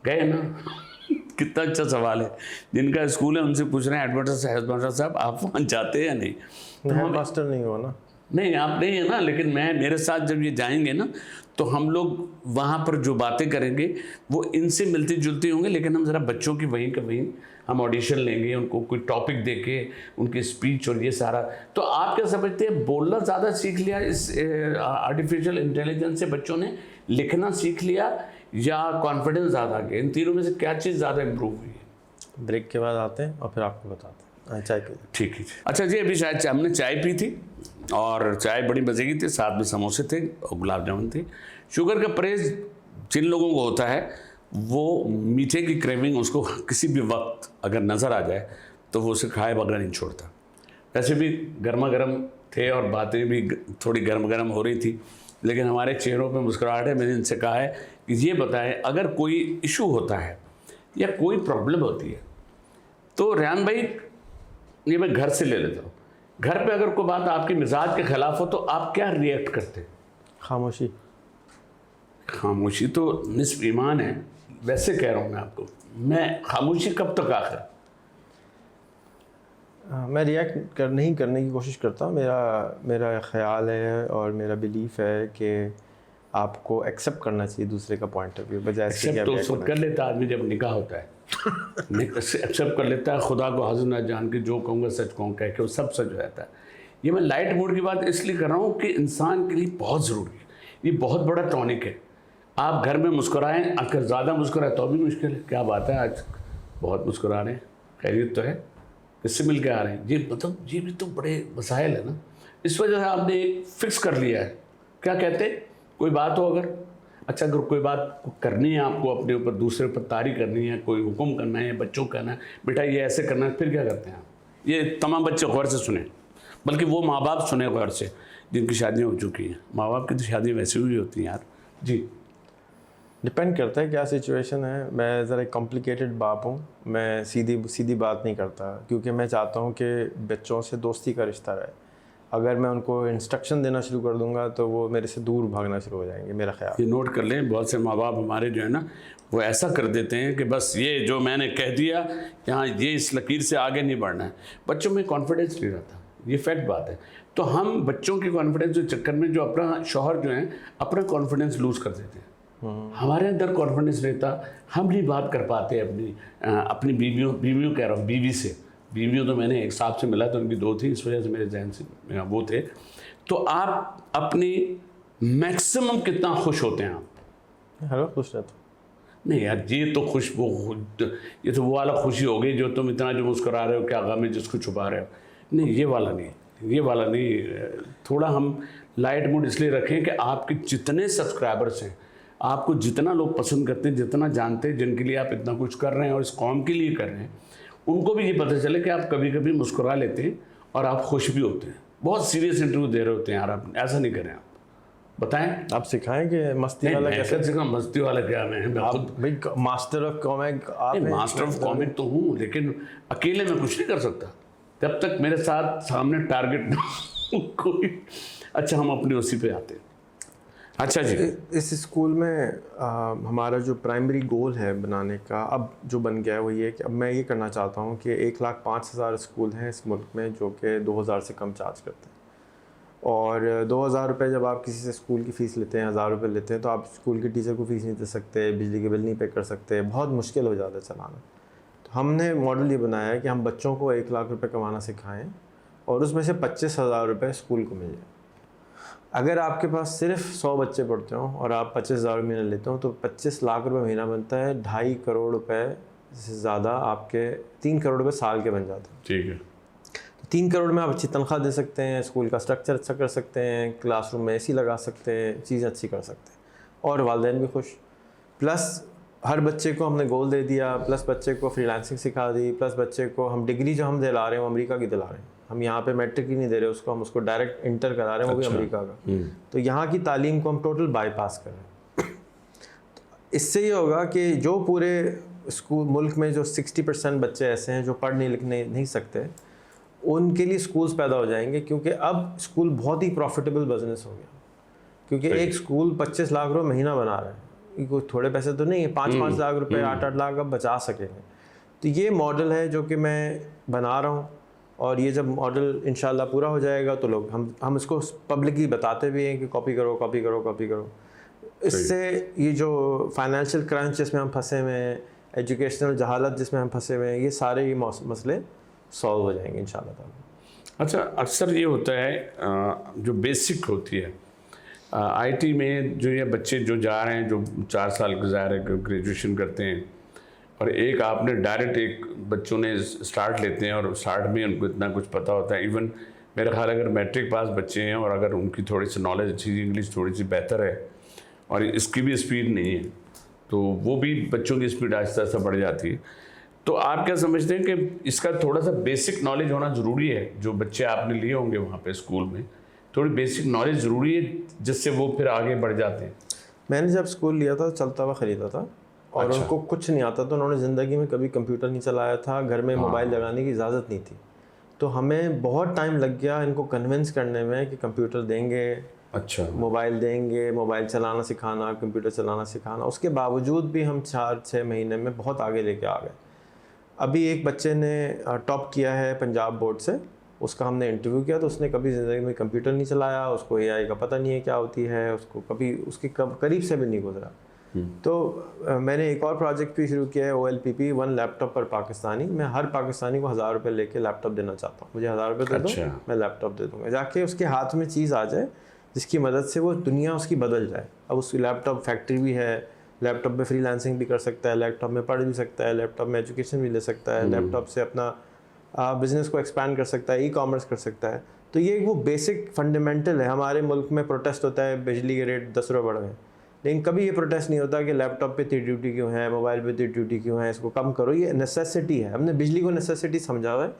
गए ना? कितना अच्छा सवाल है। जिनका स्कूल है उनसे पूछ रहे हैं हेडमास्टर साहब आप वहाँ जाते हैं या नहीं? हेडमास्टर नहीं हो ना? नहीं, आप नहीं है ना, लेकिन मेरे साथ जब ये जाएंगे ना तो हम लोग वहाँ पर जो बातें करेंगे वो इनसे मिलती जुलती होंगे, लेकिन हम ज़रा बच्चों की वहीं का वहीं हम ऑडिशन लेंगे, उनको कोई टॉपिक दे के उनकी स्पीच और ये सारा। तो आप क्या समझते हैं, बोलना ज़्यादा सीख लिया इस आर्टिफिशियल इंटेलिजेंस से बच्चों ने, लिखना सीख लिया, या कॉन्फिडेंस ज़्यादा गया? इन तीनों में से क्या चीज़ ज़्यादा इम्प्रूव हुई है? ब्रेक के बाद आते हैं और फिर आपको बताते हैं। चाय पी। ठीक है। अच्छा जी, अभी शायद हमने चाय पी थी और चाय बड़ी मज़े की थी, साथ में समोसे थे और गुलाब जामुन थे। शुगर का परहेज़ जिन लोगों को होता है वो मीठे की क्रेविंग उसको किसी भी वक्त अगर नज़र आ जाए तो वो उसे खाए बगैर नहीं छोड़ता। वैसे भी गर्मा गर्म थे और बातें भी थोड़ी गर्म गर्म हो रही थी, लेकिन हमारे चेहरों पे मुस्कुराहट है। मैंने इनसे कहा है कि ये बताएं अगर कोई इशू होता है या कोई प्रॉब्लम होती है तो रेहान भाई, ये मैं घर से ले लेता हूँ, घर पे अगर कोई बात आपके मिजाज के खिलाफ हो तो आप क्या रिएक्ट करते हैं? खामोशी। खामोशी तो निस्फ ईमान है। वैसे कह रहा हूँ मैं आपको, मैं खामोशी कब तक आखिर? मैं रिएक्ट नहीं करने की कोशिश करता। मेरा ख्याल है और मेरा बिलीफ है कि आपको एक्सेप्ट करना चाहिए दूसरे का पॉइंट ऑफ व्यू, बजाय एक्सेप्ट तो सब कर लेता आदमी जब निकाह होता है एक्सेप्ट कर लेता है, खुदा को हाजिर ना जान के जो कहूँगा सच कहूँ कह के वो सब सच हो जाता है। ये मैं लाइट मूड की बात इसलिए कर रहा हूँ कि इंसान के लिए बहुत ज़रूरी है, ये बहुत बड़ा टॉनिक है। आप घर में मुस्कुराएं, अगर ज़्यादा मुस्कुराए तो भी मुश्किल है। क्या बात है आज बहुत मुस्कुरा रहे हैं, खैरियत तो है? किससे मिल के आ रहे हैं, ये मतलब ये भी तो बड़े मसाइल है ना। इस वजह से आपने एक फिक्स कर लिया है, क्या कहते हैं, कोई बात हो अगर, अच्छा अगर कोई बात करनी है आपको अपने ऊपर, दूसरे पर तारी करनी है, कोई हुक्म करना है, बच्चों को कहना है बेटा ये ऐसे करना है, फिर क्या करते हैं आप? ये तमाम बच्चे गौर से सुने, बल्कि वो माँ बाप सुने गौर से जिनकी शादियाँ हो चुकी हैं। माँ बाप की तो शादियाँ वैसे हुई होती हैं यार। जी, डिपेंड करता है क्या सिचुएशन है। मैं ज़रा कॉम्प्लिकेटेड बाप हूँ, मैं सीधी सीधी बात नहीं करता, क्योंकि मैं चाहता हूँ कि बच्चों से दोस्ती का रिश्ता रहे। अगर मैं उनको इंस्ट्रक्शन देना शुरू कर दूंगा तो वो मेरे से दूर भागना शुरू हो जाएंगे, मेरा ख्याल। ये नोट कर लें, बहुत से माँ बाप हमारे जो है ना वो ऐसा कर देते हैं कि बस ये जो मैंने कह दिया यहाँ ये इस लकीर से आगे नहीं बढ़ना है, बच्चों में कॉन्फिडेंस नहीं रहता, ये फैक्ट बात है। तो हम बच्चों के कॉन्फिडेंस के चक्कर में जो अपना शौहर जो है अपना कॉन्फिडेंस लूज़ कर देते हैं। हमारे अंदर कॉन्फिडेंस रहता, हम नहीं बात कर पाते अपनी बीवियों कह रहा हूँ, बीवी से, बीवियों तो मैंने एक साहब से मिला तो उनकी 2 थी, इस वजह से मेरे जहन से वो थे। तो आप अपनी मैक्सिमम कितना खुश होते हैं आप? हेलो, खुश रहता हूँ। नहीं यार, ये तो खुश ये तो वो वाला खुशी हो गई जो तुम इतना जो मुस्कुरा रहे हो, क्या गम है जिसको छुपा रहे हो। नहीं, ये वाला नहीं, ये वाला नहीं। थोड़ा हम लाइट मूड इसलिए रखें कि आपके जितने सब्सक्राइबर्स हैं, आपको जितना लोग पसंद करते हैं, जितना जानते हैं, जिनके लिए आप इतना कुछ कर रहे हैं और इस कौम के लिए कर रहे हैं, उनको भी ये पता चले कि आप कभी कभी मुस्कुरा लेते हैं और आप खुश भी होते हैं। बहुत सीरियस इंटरव्यू दे रहे होते हैं यार, आप ऐसा नहीं करें। आप बताएं, आप सिखाएं कि मस्ती वाला कैसे सिखा, मस्ती वाला क्या मैं आप भाई मास्टर ऑफ कॉमिक, आप मास्टर ऑफ कॉमिक तो हूँ, लेकिन अकेले मैं कुछ नहीं कर सकता जब तक मेरे साथ सामने टारगेट ना हो कोई। अच्छा, हम अपनी उसी पे आते हैं। अच्छा जी, इस स्कूल में हमारा जो प्राइमरी गोल है बनाने का अब जो बन गया है वो ये कि अब मैं ये करना चाहता हूँ कि 1,05,000 स्कूल हैं इस मुल्क में जो कि 2,000 से कम चार्ज करते हैं। और 2,000 रुपये जब आप किसी से स्कूल की फ़ीस लेते हैं, 1,000 रुपये लेते हैं, तो आप स्कूल के टीचर को फ़ीस नहीं दे सकते, बिजली के बिल नहीं पे कर सकते, बहुत मुश्किल हो जाता है चलाना। तो हमने मॉडल ये बनाया है कि हम बच्चों को 1,00,000 रुपये कमाना सिखाएँ और उसमें से 25,000 रुपये स्कूल को मिल जाए। अगर आपके पास सिर्फ 100 बच्चे पढ़ते हो और आप 25,000 महीना लेते हो तो 25 लाख रुपए महीना बनता है। 2.5 करोड़ रुपए से ज़्यादा आपके 3 करोड़ रुपए साल के बन जाते हैं। ठीक है, तो 3 करोड़ में आप अच्छी तनख्वाह दे सकते हैं, स्कूल का स्ट्रक्चर अच्छा कर सकते हैं, क्लासरूम में AC लगा सकते हैं, चीज़ें अच्छी कर सकते हैं और वालिदैन भी खुश। प्लस हर बच्चे को हमने गोल दे दिया, प्लस बच्चे को फ्रीलांसिंग सिखा दी, प्लस बच्चे को हम डिग्री जो हम दिला रहे हैं वो अमेरिका की दिला रहे हैं। हम यहाँ पे मैट्रिक ही नहीं दे रहे उसको, हम उसको डायरेक्ट इंटर करा रहे हैं, वो भी अमेरिका का। तो यहाँ की तालीम को हम टोटल बाईपास कर रहे हैं। इससे ये होगा कि जो पूरे स्कूल मुल्क में जो 60% बच्चे ऐसे हैं जो पढ़ने लिखने नहीं सकते, उनके लिए स्कूल्स पैदा हो जाएंगे, क्योंकि अब स्कूल बहुत ही प्रॉफिटेबल बिजनेस हो गया। क्योंकि एक स्कूल 25 लाख रुपये महीना बना रहा है, कोई थोड़े पैसे तो नहीं है, 5-5 लाख रुपए, 8-8 लाख अब बचा सकेंगे। तो ये मॉडल है जो कि मैं बना रहा हूँ, और ये जब मॉडल इंशाल्लाह पूरा हो जाएगा तो लोग हम इसको पब्लिकली बताते भी हैं कि कॉपी करो कॉपी करो कॉपी करो। इससे ये जो फाइनेंशियल क्रंच जिसमें हम फंसे हुए हैं, एजुकेशनल जहालत जिसमें हम फंसे हुए हैं, ये सारे ये मसले सॉल्व हो जाएंगे इंशाल्लाह ताला। अच्छा, अक्सर ये होता है जो बेसिक होती है IT में, जो ये बच्चे जो जा रहे हैं, जो 4 साल गुजार है, ग्रेजुएशन करते हैं, और एक आपने डायरेक्ट एक बच्चों ने स्टार्ट लेते हैं और स्टार्ट में उनको इतना कुछ पता होता है। इवन मेरा ख्याल अगर मैट्रिक पास बच्चे हैं और अगर उनकी थोड़ी सी नॉलेज अच्छी, इंग्लिश थोड़ी सी बेहतर है और इसकी भी स्पीड नहीं है, तो वो भी बच्चों की स्पीड आहिस्ता आहिस्ता बढ़ जाती है। तो आप क्या समझते हैं कि इसका थोड़ा सा बेसिक नॉलेज होना ज़रूरी है? जो बच्चे आपने लिए होंगे वहाँ पे स्कूल में, थोड़ी बेसिक नॉलेज ज़रूरी है जिससे वो फिर आगे बढ़ जाते हैं? मैंने जब स्कूल लिया था चलता हुआ ख़रीदा था, और अच्छा। उनको कुछ नहीं आता था, उन्होंने ज़िंदगी में कभी कंप्यूटर नहीं चलाया था, घर में मोबाइल लगाने की इजाज़त नहीं थी। तो हमें बहुत टाइम लग गया इनको कन्विंस करने में कि कंप्यूटर देंगे, अच्छा, मोबाइल देंगे, मोबाइल चलाना सिखाना, कंप्यूटर चलाना सिखाना। उसके बावजूद भी हम 4-6 महीने में बहुत आगे लेके आ गए। अभी एक बच्चे ने टॉप किया है पंजाब बोर्ड से, उसका हमने इंटरव्यू किया तो उसने कभी ज़िंदगी में कंप्यूटर नहीं चलाया, उसको AI का पता नहीं है क्या होती है, उसको कभी उसके करीब से भी नहीं गुजरा। तो मैंने एक और प्रोजेक्ट भी शुरू किया है, OLPP, 1 लैपटॉप पर पाकिस्तानी। मैं हर पाकिस्तानी को 1,000 रुपये लेके लैपटॉप देना चाहता हूँ। मुझे 1,000 रुपये दे दो, मैं लैपटॉप दे दूँगा, जाके उसके हाथ में चीज़ आ जाए जिसकी मदद से वो दुनिया उसकी बदल जाए। अब उसकी लैपटॉप फैक्ट्री भी है, लैपटॉप में फ्रीलांसिंग भी कर सकता है, लैपटॉप में पढ़ भी सकता है, लैपटॉप में एजुकेशन भी ले सकता है, लैपटॉप से अपना बिज़नेस को एक्सपैंड कर सकता है, ई कॉमर्स कर सकता है। तो ये वो बेसिक फंडामेंटल है। हमारे मुल्क में प्रोटेस्ट होता है बिजली के रेट 10 रुपये बढ़ गए, लेकिन कभी ये प्रोटेस्ट नहीं होता कि लैपटॉप पे इतनी ड्यूटी क्यों है, मोबाइल पे इतनी ड्यूटी क्यों है, इसको कम करो। ये नेसेसिटी है। हमने बिजली को नेसेसिटी समझा हुआ है,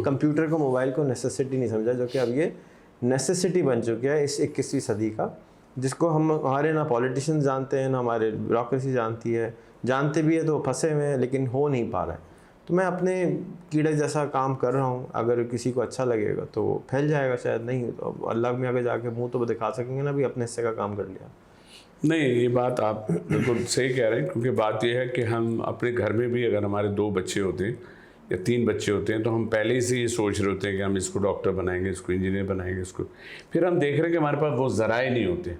कंप्यूटर को, मोबाइल को नेसेसिटी नहीं समझा, जो कि अब ये नेसेसिटी बन चुकी है इस 21वीं सदी का, जिसको हमारे ना पॉलिटिशियन जानते हैं, ना हमारे ब्यूरोक्रेसी जानती है। जानते भी है तो फंसे हुए हैं, लेकिन हो नहीं पा रहा है। तो मैं अपने कीड़े जैसा काम कर रहा हूँ। अगर किसी को अच्छा लगेगा तो फैल जाएगा, शायद नहीं तो अल्लाह में आगे जाके मुंह तो दिखा सकेंगे ना भी अपने हिस्से का काम कर लिया। नहीं, ये बात आप बिल्कुल सही कह रहे हैं, क्योंकि बात यह है कि हम अपने घर में भी अगर हमारे 2 बच्चे होते हैं या 3 बच्चे होते हैं तो हम पहले ही से ये सोच रहे होते हैं कि हम इसको डॉक्टर बनाएंगे, इसको इंजीनियर बनाएंगे, इसको। फिर हम देख रहे हैं कि हमारे पास वो ज़राए नहीं होते।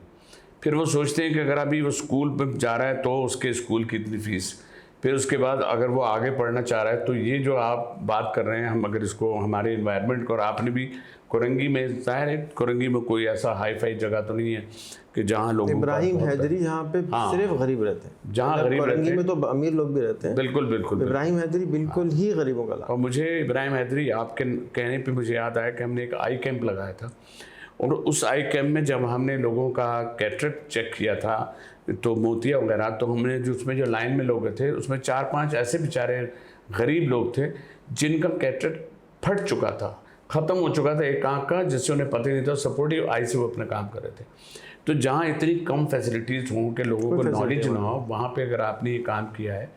फिर वो सोचते हैं कि अगर अभी वो स्कूल पर जा रहा है तो उसके स्कूल की इतनी फ़ीस, फिर उसके बाद अगर वो आगे पढ़ना चाह रहा है तो ये जो आप बात कर रहे हैं, हम अगर इसको हमारे इन्वायरमेंट को, और आपने भी कोरंगी में, ज़ाहिर है कोरंगी में कोई ऐसा हाई फाई जगह तो नहीं है कि जहाँ लोग, इब्राहिम हैदरी जहाँ पे सिर्फ गरीब रहते हैं, जहाँ गरीब रहते कोरंगी हैं, में तो अमीर लोग भी रहते हैं। बिल्कुल बिल्कुल। इब्राहिम हैदरी बिल्कुल ही गरीबों का और मुझे इब्राहिम हैदरी आपके कहने पे मुझे याद आया कि हमने एक आई कैंप लगाया था, और उस आई कैंप में जब हमने लोगों का कैटरेक्ट चेक किया था तो मोतिया वगैरह, तो हमने जो उसमें जो लाइन में लोग थे उसमें 4-5 ऐसे बेचारे गरीब लोग थे जिनका कैटरेक्ट फट चुका था, ख़त्म हो चुका था एक आँख का, जिससे उन्हें पता ही नहीं था, सपोर्टिव आई से वो अपना काम कर रहे थे। तो जहाँ इतनी कम फैसिलिटीज़ हों कि लोगों को नॉलेज ना हो, वहाँ पे अगर आपने ये काम किया है,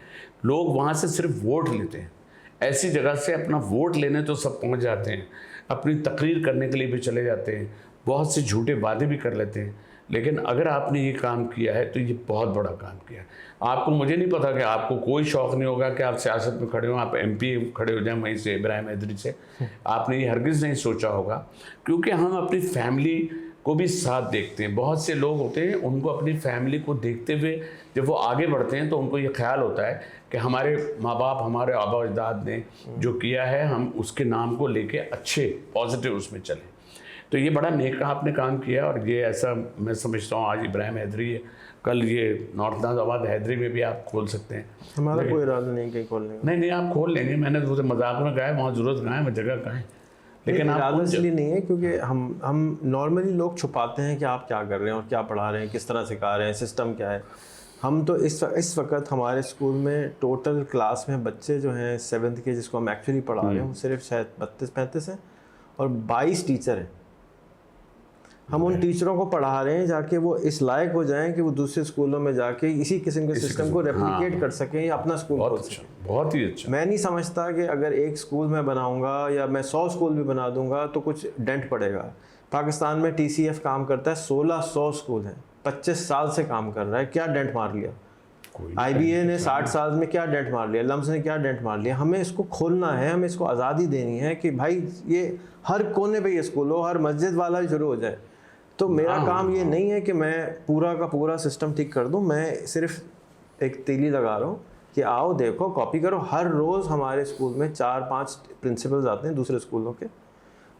लोग वहाँ से सिर्फ वोट लेते हैं। ऐसी जगह से अपना वोट लेने तो सब पहुँच जाते हैं, अपनी तकरीर करने के लिए भी चले जाते हैं, बहुत से झूठे वादे भी कर लेते हैं। लेकिन अगर आपने ये काम किया है तो ये बहुत बड़ा काम किया है। आपको, मुझे नहीं पता कि आपको कोई शौक़ नहीं होगा कि आप सियासत में खड़े हो, आप MP खड़े हो जाएं वहीं से इब्राहिम हैदरी से। आपने ये हरगिज़ नहीं सोचा होगा, क्योंकि हम अपनी फैमिली को भी साथ देखते हैं। बहुत से लोग होते हैं, उनको अपनी फैमिली को देखते हुए जब वो आगे बढ़ते हैं तो उनको ये ख्याल होता है कि हमारे माँ बाप, हमारे आबा अजदाद ने जो किया है, हम उसके नाम को लेके अच्छे पॉजिटिव उसमें चलें। तो ये बड़ा नेक आपने काम किया, और ये ऐसा मैं समझता हूँ आज इब्राहिम हैदरी है, कल ये नॉर्थ नाजाबाद हैदरी में भी आप खोल सकते हैं। हमारा कोई इरादा नहीं कहीं खोलने का। नहीं, आप खोल लेंगे। मैंने तो मजाक में कहा है, वहाँ ज़रूरत कहाँ है, वह जगह कहाँ है। लेकिन इरादा इसलिए नहीं है क्योंकि हम नॉर्मली लोग छुपाते हैं कि आप क्या कर रहे हैं और क्या पढ़ा रहे हैं, किस तरह सिखा रहे हैं, सिस्टम क्या है। हम तो इस वक्त हमारे स्कूल में टोटल क्लास में बच्चे जो हैं 7th के, जिसको हम एक्चुअली पढ़ा रहे हैं, वो सिर्फ शायद 32-35 हैं, और 22 टीचर हैं। हम उन टीचरों को पढ़ा रहे हैं जाके वो इस लायक हो जाएं कि वो दूसरे स्कूलों में जाके इसी किस्म के सिस्टम को रेप्लिकेट कर सकें या अपना स्कूल खोल सकें। बहुत ही अच्छा। मैं नहीं समझता कि अगर एक स्कूल मैं बनाऊंगा या मैं 100 स्कूल भी बना दूंगा तो कुछ डेंट पड़ेगा। पाकिस्तान में TCF काम करता है, 1600 स्कूल हैं, 25 साल से काम कर रहा है, क्या डेंट मार लिया? IBA ने 60 साल में क्या डेंट मार लिया? लम्स ने क्या डेंट मार लिया? हमें इसको खोलना है, हमें इसको आज़ादी देनी है कि भाई ये हर कोने पे ये स्कूल हो, हर मस्जिद वाला शुरू हो जाए। तो मेरा काम ये नहीं है कि मैं पूरा का पूरा सिस्टम ठीक कर दूं, मैं सिर्फ एक तीली लगा रहा हूँ कि आओ देखो, कॉपी करो। हर रोज़ हमारे स्कूल में 4-5 प्रिंसिपल्स आते हैं दूसरे स्कूलों के,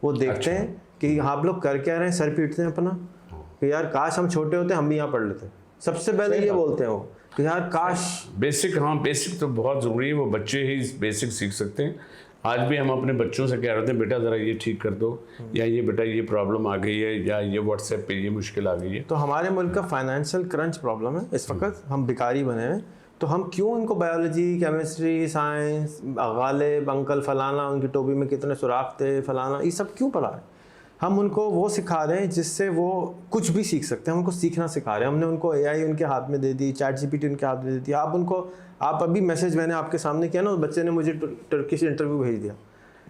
वो देखते हैं कि आप लोग कर क्या रहे हैं, सर पीटते हैं अपना कि यार काश हम छोटे होते, हम भी यहाँ पढ़ लेते। सबसे पहले ये बोलते हैं वो कि यार काश। बेसिक तो बहुत ज़रूरी है, वो बच्चे ही बेसिक सीख सकते हैं। आज भी हम अपने बच्चों से कह रहे थे, बेटा ज़रा ये ठीक कर दो, या ये बेटा ये प्रॉब्लम आ गई है, या ये व्हाट्सएप पे ये मुश्किल आ गई है। तो हमारे मुल्क का फाइनेंशियल क्रंच प्रॉब्लम है इस वक्त, हम भिखारी बने हैं। तो हम क्यों इनको biology, chemistry, science, Ghalib, uncle फलाना, उनकी टोपी में कितने सुराख थे, फलाना, ये सब क्यों पढ़ा है? हम उनको वो सिखा रहे हैं जिससे वो कुछ भी सीख सकते हैं। हम उनको सीखना सिखा रहे हैं। हमने उनको AI उनके हाथ में दे दी, ChatGPT उनके हाथ में दे दी। आप अभी मैसेज मैंने आपके सामने किया ना, उस बच्चे ने मुझे टर्किश इंटरव्यू भेज दिया।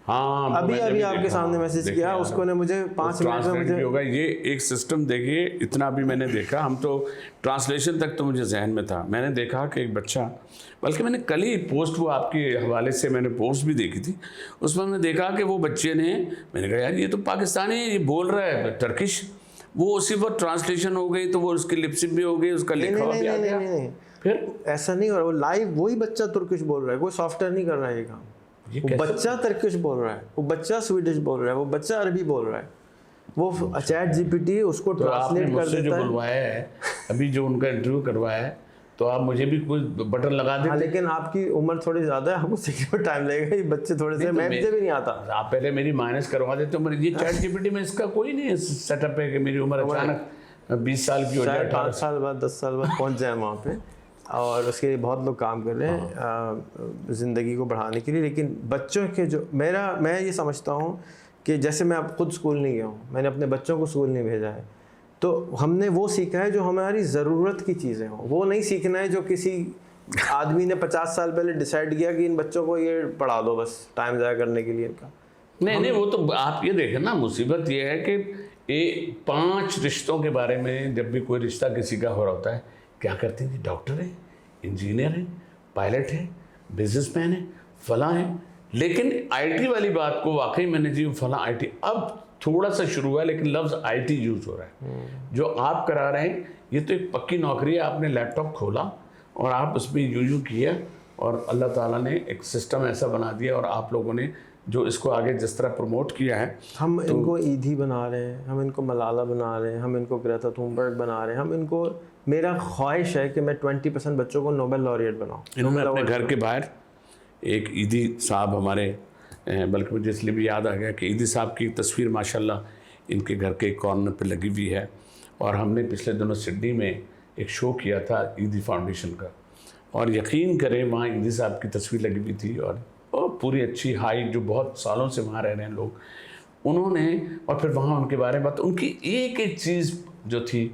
हाँ, अभी आपके सामने मैसेज किया, उसको ने मुझे 5 मिनट में मुझे होगा। ये एक सिस्टम देखिए, इतना भी मैंने देखा, हम तो ट्रांसलेशन तक तो मुझे जहन में था। मैंने देखा कि एक बच्चा, बल्कि मैंने कल ही पोस्ट, वो आपके हवाले से मैंने पोस्ट भी देखी थी, उसमें मैंने देखा कि वो बच्चे ने, मैंने कहा यार ये तो पाकिस्तानी ये बोल रहा है टर्किश, वो उसी वक्त ट्रांसलेशन हो गई, तो वो उसकी लिपसिंग भी हो गई, उसका लिखा हुआ भी आ गया। नहीं, फिर ऐसा नहीं हो रहा, वो लाइव वही बच्चा तुर्किश बोल रहा है, कोई सॉफ्टवेयर नहीं कर रहा है ये काम। वो बच्चा तुर्किश बोल रहा है, वो बच्चा स्वीडिश बोल रहा है, वो बच्चा अरबी बोल रहा है, वो ChatGPT उसको ट्रांसलेट कर देता है। जो बुलवाया है अभी, जो उनका इंटरव्यू करवाया है, तो आप मुझे भी कुछ बटन लगा हाँ, देते। लेकिन आपकी उम्र थोड़ी ज़्यादा है, आपको सीखने में टाइम लगेगा, ये बच्चे थोड़े से, मैं मुझे भी नहीं आता। आप पहले मेरी माइनस करवा देते हो। ये चैट जीपीटी में इसका कोई नहीं सेटअप है कि मेरी उम्र अचानक 20 साल की हो जाए, 5 साल बाद 10 साल बाद पहुंच जाए वहाँ पे, और उसके लिए बहुत लोग काम कर रहे हैं ज़िंदगी को बढ़ाने के लिए। लेकिन बच्चों के जो मैं ये समझता हूँ कि जैसे मैं अब खुद स्कूल नहीं गया हूँ, मैंने अपने बच्चों को स्कूल नहीं भेजा है, तो हमने वो सीखा है जो हमारी ज़रूरत की चीज़ें हों, वो नहीं सीखना है जो किसी आदमी ने 50 साल पहले डिसाइड किया कि इन बच्चों को ये पढ़ा दो बस टाइम ज़ाया करने के लिए इनका। नहीं, वो तो आप ये देखें ना, मुसीबत ये है कि ये 5 रिश्तों के बारे में जब भी कोई रिश्ता किसी का हो रहा होता है, क्या करते हैं? डॉक्टर है, इंजीनियर है, पायलट है, बिजनेसमैन है, फलां है। लेकिन आईटी वाली बात को वाकई मैंने जी फलां आईटी, अब थोड़ा सा शुरू हुआ, लेकिन लफ्ज़ आईटी यूज़ हो रहा है। जो आप करा रहे हैं ये तो एक पक्की नौकरी है। आपने लैपटॉप खोला और आप उसमें यूँ किया, और अल्लाह ताला ने एक सिस्टम ऐसा बना दिया, और आप लोगों ने जो इसको आगे जिस तरह प्रमोट किया है, हम इनको ईदी बना रहे हैं, हम इनको मलाला बना रहे हैं, हम इनको ग्रेटा थुनबर्ग बना रहे हैं, हम इनको, मेरा ख्वाहिश है कि मैं 20% बच्चों को नोबेल लॉरिएट बनाऊँ। इन्होंने अपने घर के बाहर एक ईदी साहब हमारे, बल्कि मुझे इसलिए भी याद आ गया कि ईदी साहब की तस्वीर माशाल्लाह इनके घर के कॉर्नर पे लगी हुई है। और हमने पिछले दिनों सिडनी में एक शो किया था ईदी फाउंडेशन का, और यकीन करें वहाँ ईदी साहब की तस्वीर लगी हुई थी, और पूरी अच्छी हाई, जो बहुत सालों से वहाँ रह रहे हैं लोग, उन्होंने, और फिर वहाँ उनके बारे में बात, उनकी एक एक चीज़ जो थी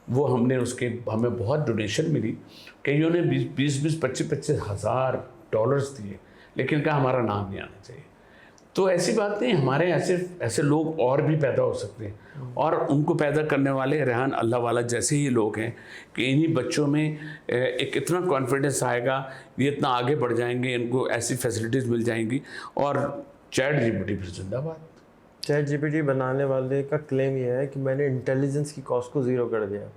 वो हमने उसके, हमें बहुत डोनेशन मिली, कईयों ने 20-25 हज़ार डॉलर्स दिए, लेकिन कहा हमारा नाम नहीं आना चाहिए। तो ऐसी बात नहीं, हमारे ऐसे लोग और भी पैदा हो सकते हैं, और उनको पैदा करने वाले रेहान अल्लाह वाला जैसे ही लोग हैं कि इन्हीं बच्चों में एक इतना कॉन्फिडेंस आएगा, ये इतना आगे बढ़ जाएंगे, इनको ऐसी फैसिलिटीज़ मिल जाएंगी। और चैट जीपीटी फिर जिंदाबाद। चैट जीपीटी बनाने वाले का क्लेम ये है कि मैंने इंटेलिजेंस की कॉस्ट को ज़ीरो कर दिया।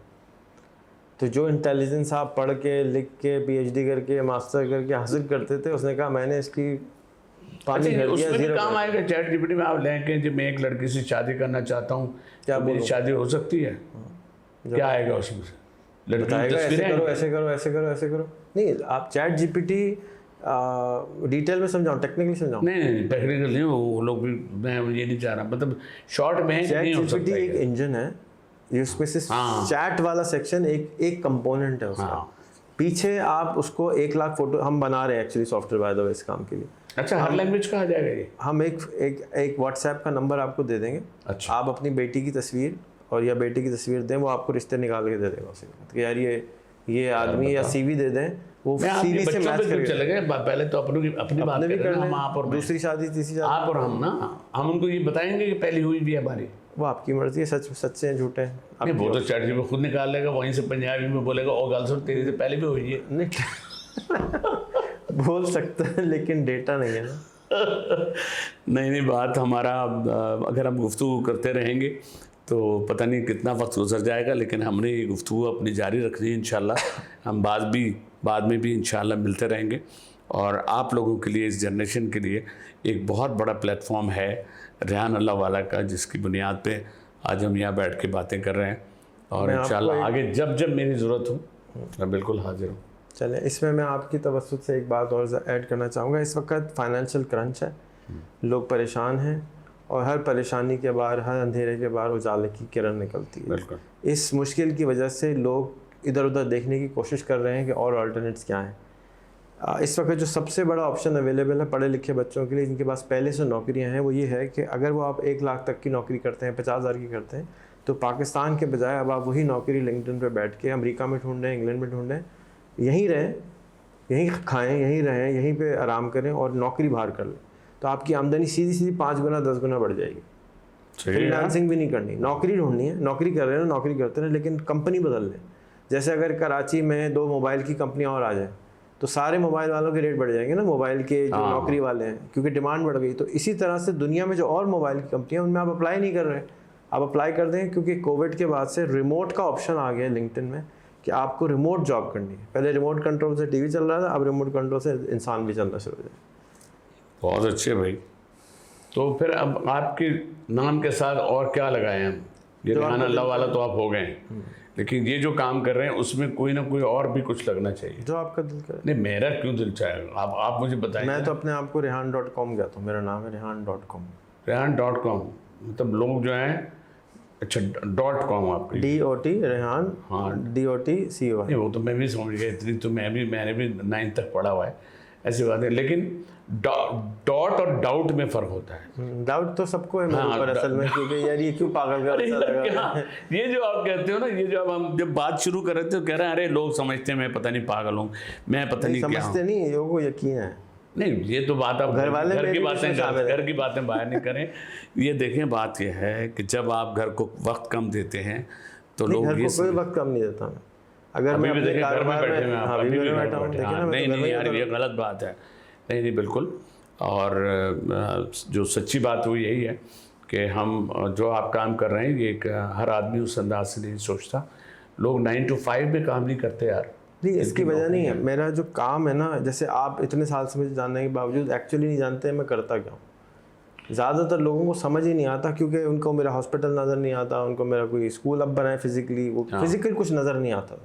तो जो इंटेलिजेंस आप पढ़ के, लिख के, पीएचडी करके, मास्टर करके हासिल करते थे, उसने कहा मैंने इसकी पानी भर दिया, उसमें भी ज़ीरो काम कर आएगा चैट जीपीटी में। आप लेंगे जब मैं एक लड़की से शादी करना चाहता हूँ, क्या मेरी शादी हो सकती है? क्या आएगा उसमें से? लड़की बताएगा ऐसे करो, ऐसे करो, ऐसे करो, ऐसे करो। नहीं, आप चैट जीपीटी डिटेल में समझाओ, टेक्निकली समझाओ। नहीं, टेक्निकल नहीं, वो लोग भी, मैं ये नहीं चाह रहा, मतलब शॉर्ट में नहीं हो सकता। चैट जीपीटी एक इंजन है, ये उसमें से चैट वाला सेक्शन एक कंपोनेंट है उसका। पीछे आप उसको 1 लाख फोटो हम बना रहे हैं actually software by the way इस काम के लिए। अच्छा, हर लैंग्वेज का आ जाएगा ये? हम एक व्हाट्सएप का नंबर आपको दे देंगे। अच्छा। आप अपनी बेटी की तस्वीर और या बेटे की तस्वीर दें, वो आपको रिश्ते निकाल के दे देगा उसे, कि यार ये आदमी, या सीवी दे दें, वो सीवी से मैच करके चले गए। पहले तो अपनी बात भी कर रहे हैं हम, आप और दूसरी शादी, तीसरी शादी, आप और हम ना, हम उनको ये बताएंगे कि पहली हुई भी हमारी। वो आपकी मर्जी है, सच्चे हैं झूठे हैं। नहीं, वो तो चैट जीपीटी खुद निकाल लेगा, वहीं से पंजाबी में बोलेगा, ओ गर्ल सुन तेरी से पहले भी हुई है। नहीं बोल सकता है, लेकिन डेटा नहीं है ना। नहीं, बात हमारा, अगर हम गुफ्तगू करते रहेंगे तो पता नहीं कितना वक्त गुजर जाएगा, लेकिन हमने ये गुफ्तगू अपनी जारी रखनी है इंशाल्लाह। हम बाद में भी इंशाल्लाह मिलते रहेंगे, और आप लोगों के लिए, इस जनरेशन के लिए एक बहुत बड़ा प्लेटफॉर्म है रेहान अल्लाह वाला का, जिसकी बुनियाद पे आज हम यहाँ बैठ के बातें कर रहे हैं। और इंशाल्लाह आगे जब मेरी ज़रूरत हो मैं बिल्कुल हाजिर हूँ। चलें, इसमें मैं आपकी तवज्जुह से एक बात और ऐड करना चाहूँगा। इस वक्त फाइनेंशियल क्रंच है, लोग परेशान हैं, और हर परेशानी के बाद, हर अंधेरे के बाद उजाले की किरण निकलती है। बिल्कुल। इस मुश्किल की वजह से लोग इधर उधर देखने की कोशिश कर रहे हैं कि और अल्टरनेट्स क्या हैं। इस वक्त जो सबसे बड़ा ऑप्शन अवेलेबल है पढ़े लिखे बच्चों के लिए, जिनके पास पहले से नौकरियां हैं, वो ये है कि अगर वो आप 1 लाख तक की नौकरी करते हैं, 50,000 की करते हैं, तो पाकिस्तान के बजाय अब आप वही नौकरी लिंक्डइन पे बैठ के अमेरिका में ढूंढें, इंग्लैंड में ढूंढें, यहीं रहें, यहीं खाएं, यहीं रहें, यहीं पे आराम करें, और नौकरी बाहर कर लें, तो आपकी आमदनी सीधी 5 गुना 10 गुना बढ़ जाएगी। फ्रीलांसिंग भी नहीं करनी, नौकरी ढूंढनी है, नौकरी कर रहे हैं, नौकरी करते रहें, लेकिन कंपनी बदल लें। जैसे अगर कराची में 2 मोबाइल की कंपनियाँ और आ जाएँ, तो सारे मोबाइल वालों के रेट बढ़ जाएंगे ना, मोबाइल के जो नौकरी वाले हैं, क्योंकि डिमांड बढ़ गई। तो इसी तरह से दुनिया में जो और मोबाइल की कंपनियां, उनमें आप अप्लाई नहीं कर रहे हैं, आप अप्लाई कर दें, क्योंकि कोविड के बाद से रिमोट का ऑप्शन आ गया लिंक्डइन में कि आपको रिमोट जॉब करनी है। पहले रिमोट कंट्रोल से टीवी चल रहा था, अब रिमोट कंट्रोल से इंसान भी चलना शुरू हो जाए। बहुत अच्छे भाई। तो फिर अब आपके नाम के साथ और क्या लगाए हम? ये रेहान अल्लाह वाला तो आप हो गए हैं, लेकिन ये जो काम कर रहे हैं उसमें कोई ना कोई और भी कुछ लगना चाहिए। जो आपका दिल करे। नहीं, मेरा क्यों दिल चाहेगा, आप मुझे बताइए। मैं तो अपने आप को rehan.com कहता हूँ, मेरा नाम है rehan.com। रेहान.com मतलब लोग जो हैं, अच्छा .com आपका? DOT रेहान, हाँ DOTCOM। नहीं, वो तो मैं भी समझ गया, इतनी तो मैंने भी 9th तक पढ़ा हुआ है, ऐसी बात है। लेकिन डॉट और डाउट में फ़र्क होता है। डाउट तो सबको है मेरे हाँ, ऊपर असल में, क्योंकि यार ये क्यों पागल का ऐसा लगा। ये जो आप कहते हो ना, ये जो अब हम जब बात शुरू कर रहे थे तो कह रहे हैं अरे लोग समझते हैं मैं पता नहीं पागल हूँ, मैं पता नहीं क्या हूँ। समझते नहीं, लोगों को यकीन है। नहीं, ये तो बात आप घर वाले घर की मेरे बातें बीच में शामिल घर की बातें बाहर नहीं करें। ये देखें, बात ये है कि जब आप घर को वक्त कम देते हैं तो लोग घर ये को कोई वक्त कम नहीं देता मैं। अगर मैं अभी भी अपने देखें घर में कारोबार बैठे में, हैं आप, हाँ, अभी भी घर बैठा में हूँ, बैठे देखिए हैं। ना, मैं नहीं तो घर नहीं में यार, ही ये गलत बात है। नहीं नहीं, बिल्कुल। और जो सच्ची बात वो यही है कि हम जो आप काम कर रहे हैं, ये हर आदमी उस अंदाज से नहीं सोचता। लोग 9 to 5 में काम नहीं करते यार। नहीं, इसकी वजह नहीं है। मेरा जो काम है ना, जैसे आप इतने साल से मुझे जानने के बावजूद एक्चुअली नहीं जानते हैं मैं करता क्या हूँ। ज़्यादातर लोगों को समझ ही नहीं आता, क्योंकि उनको मेरा हॉस्पिटल नज़र नहीं आता, उनको मेरा कोई स्कूल अब बना है फिजिकली, वो फिजिकल कुछ नज़र नहीं आता।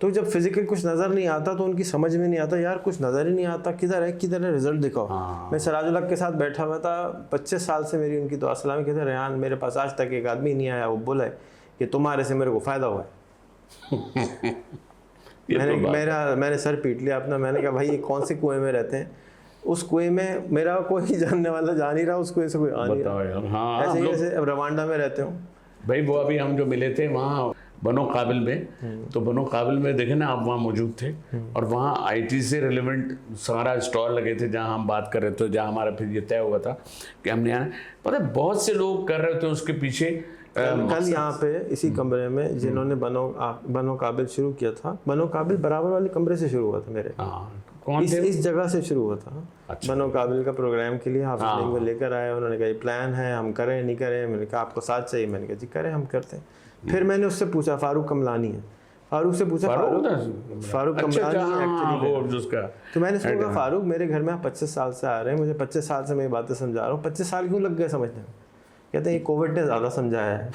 तो जब फिजिकल कुछ नज़र नहीं आता तो उनकी समझ में नहीं आता, यार कुछ नज़र ही नहीं आता, किधर है रिजल्ट दिखाओ। मैं सिराजुल हक के साथ बैठा हुआ था, 25 साल से मेरी उनकी दुआ सलामी, कहते रेहान मेरे पास आज तक एक आदमी नहीं आया वो बोला है कि तुम्हारे से मेरे को फ़ायदा हुआ है। मैंने सर पीट लिया अपना। मैंने कहा भाई ये कौन से कुएं में रहते हैं, उस कुएं में मेरा कोई जानने वाला जा नहीं रहा, उस कुएं से कोई आ नहीं रहा। हाँ, ऐसे ही जैसे अब रवांडा में रहते हो भाई, वो अभी हम जो मिले थे वहाँ बनो काबिल में, तो बनो काबिल में देखे ना आप, वहाँ मौजूद थे और वहाँ आईटी से रिलेवेंट सारा स्टॉल लगे थे जहाँ हम बात कर रहे थे, जहाँ हमारा फिर ये तय हुआ था कि हमने आना। पता है बहुत से लोग कर रहे थे उसके पीछे। कल यहाँ पे इसी कमरे में जिन्होंने बनो काबिल शुरू किया था, बनो काबिल बराबर वाले कमरे से शुरू हुआ था मेरे। कौन थे? इस जगह से शुरू हुआ था। अच्छा। बनो काबिल का प्रोग्राम के लिए हाफिज को लेकर आए, उन्होंने कहा ये प्लान है, हम करें नहीं करें। मैंने कहा आपको साथ चाहिए, मैंने कहा जी करें, हम करते हैं। फिर मैंने उससे पूछा, फारूक कमलानी है, फारूक से पूछा, फारूक कमलानी एक्चुअली। तो मैंने उसको कहा फारूक मेरे घर में आप 25 साल से आ रहे हैं, मुझे 25 साल से मैं ये बातें समझा रहा हूँ, 25 साल क्यों लग गए समझने में? कहते हैं ये कोविड ने ज़्यादा समझाया है।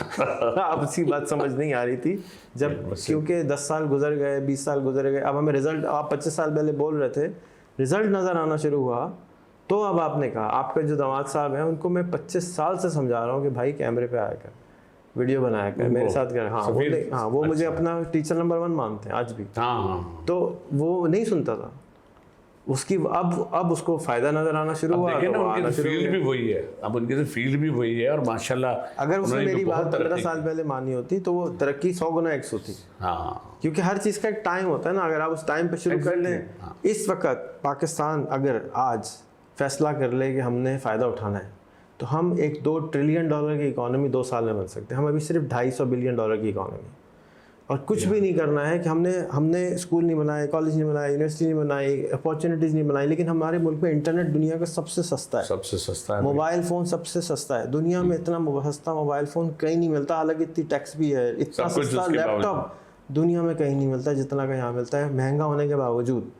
अब उसकी बात समझ नहीं आ रही थी जब, क्योंकि 10 साल गुजर गए, 20 साल गुजर गए, अब हमें रिजल्ट, आप 25 साल पहले बोल रहे थे, रिजल्ट नज़र आना शुरू हुआ। तो अब आपने कहा, आपके जो दामाद साहब हैं उनको मैं 25 साल से समझा रहा हूँ कि भाई कैमरे पे आया कर, वीडियो बनाया कर, मेरे साथ कर। हाँ, वो मुझे अपना टीचर नंबर 1 मानते हैं आज भी। तो वो नहीं सुनता था उसकी, अब उसको फायदा नजर आना शुरू हुआ। देखिए ना, उनकी फील्ड भी वही है, अब उनकी तो फील्ड भी वही है और माशाल्लाह अगर उसने मेरी बात 15 साल पहले मानी होती तो वो तरक्की 100 गुना एक्स होती। हाँ, क्योंकि हर चीज़ का एक टाइम होता है ना, अगर आप उस टाइम पे शुरू कर लें। इस वक्त पाकिस्तान अगर आज फैसला कर ले कि हमने फ़ायदा उठाना है तो हम एक $2 ट्रिलियन की इकॉनमी 2 साल में बन सकते हैं। हम अभी सिर्फ $250 बिलियन की इकॉनमी, और कुछ भी नहीं करना है कि हमने स्कूल नहीं बनाए, कॉलेज नहीं बनाए, यूनिवर्सिटी नहीं बनाई, अपॉर्चुनिटीज़ नहीं बनाई, लेकिन हमारे मुल्क में इंटरनेट दुनिया का सबसे सस्ता है। सबसे सस्ता है मोबाइल फ़ोन सबसे सस्ता है दुनिया में। इतना सस्ता मोबाइल फ़ोन कहीं नहीं मिलता, हालांकि इतनी टैक्स भी है। इतना सस्ता लैपटॉप दुनिया में कहीं नहीं मिलता जितना का यहाँ मिलता है, महंगा होने के बावजूद।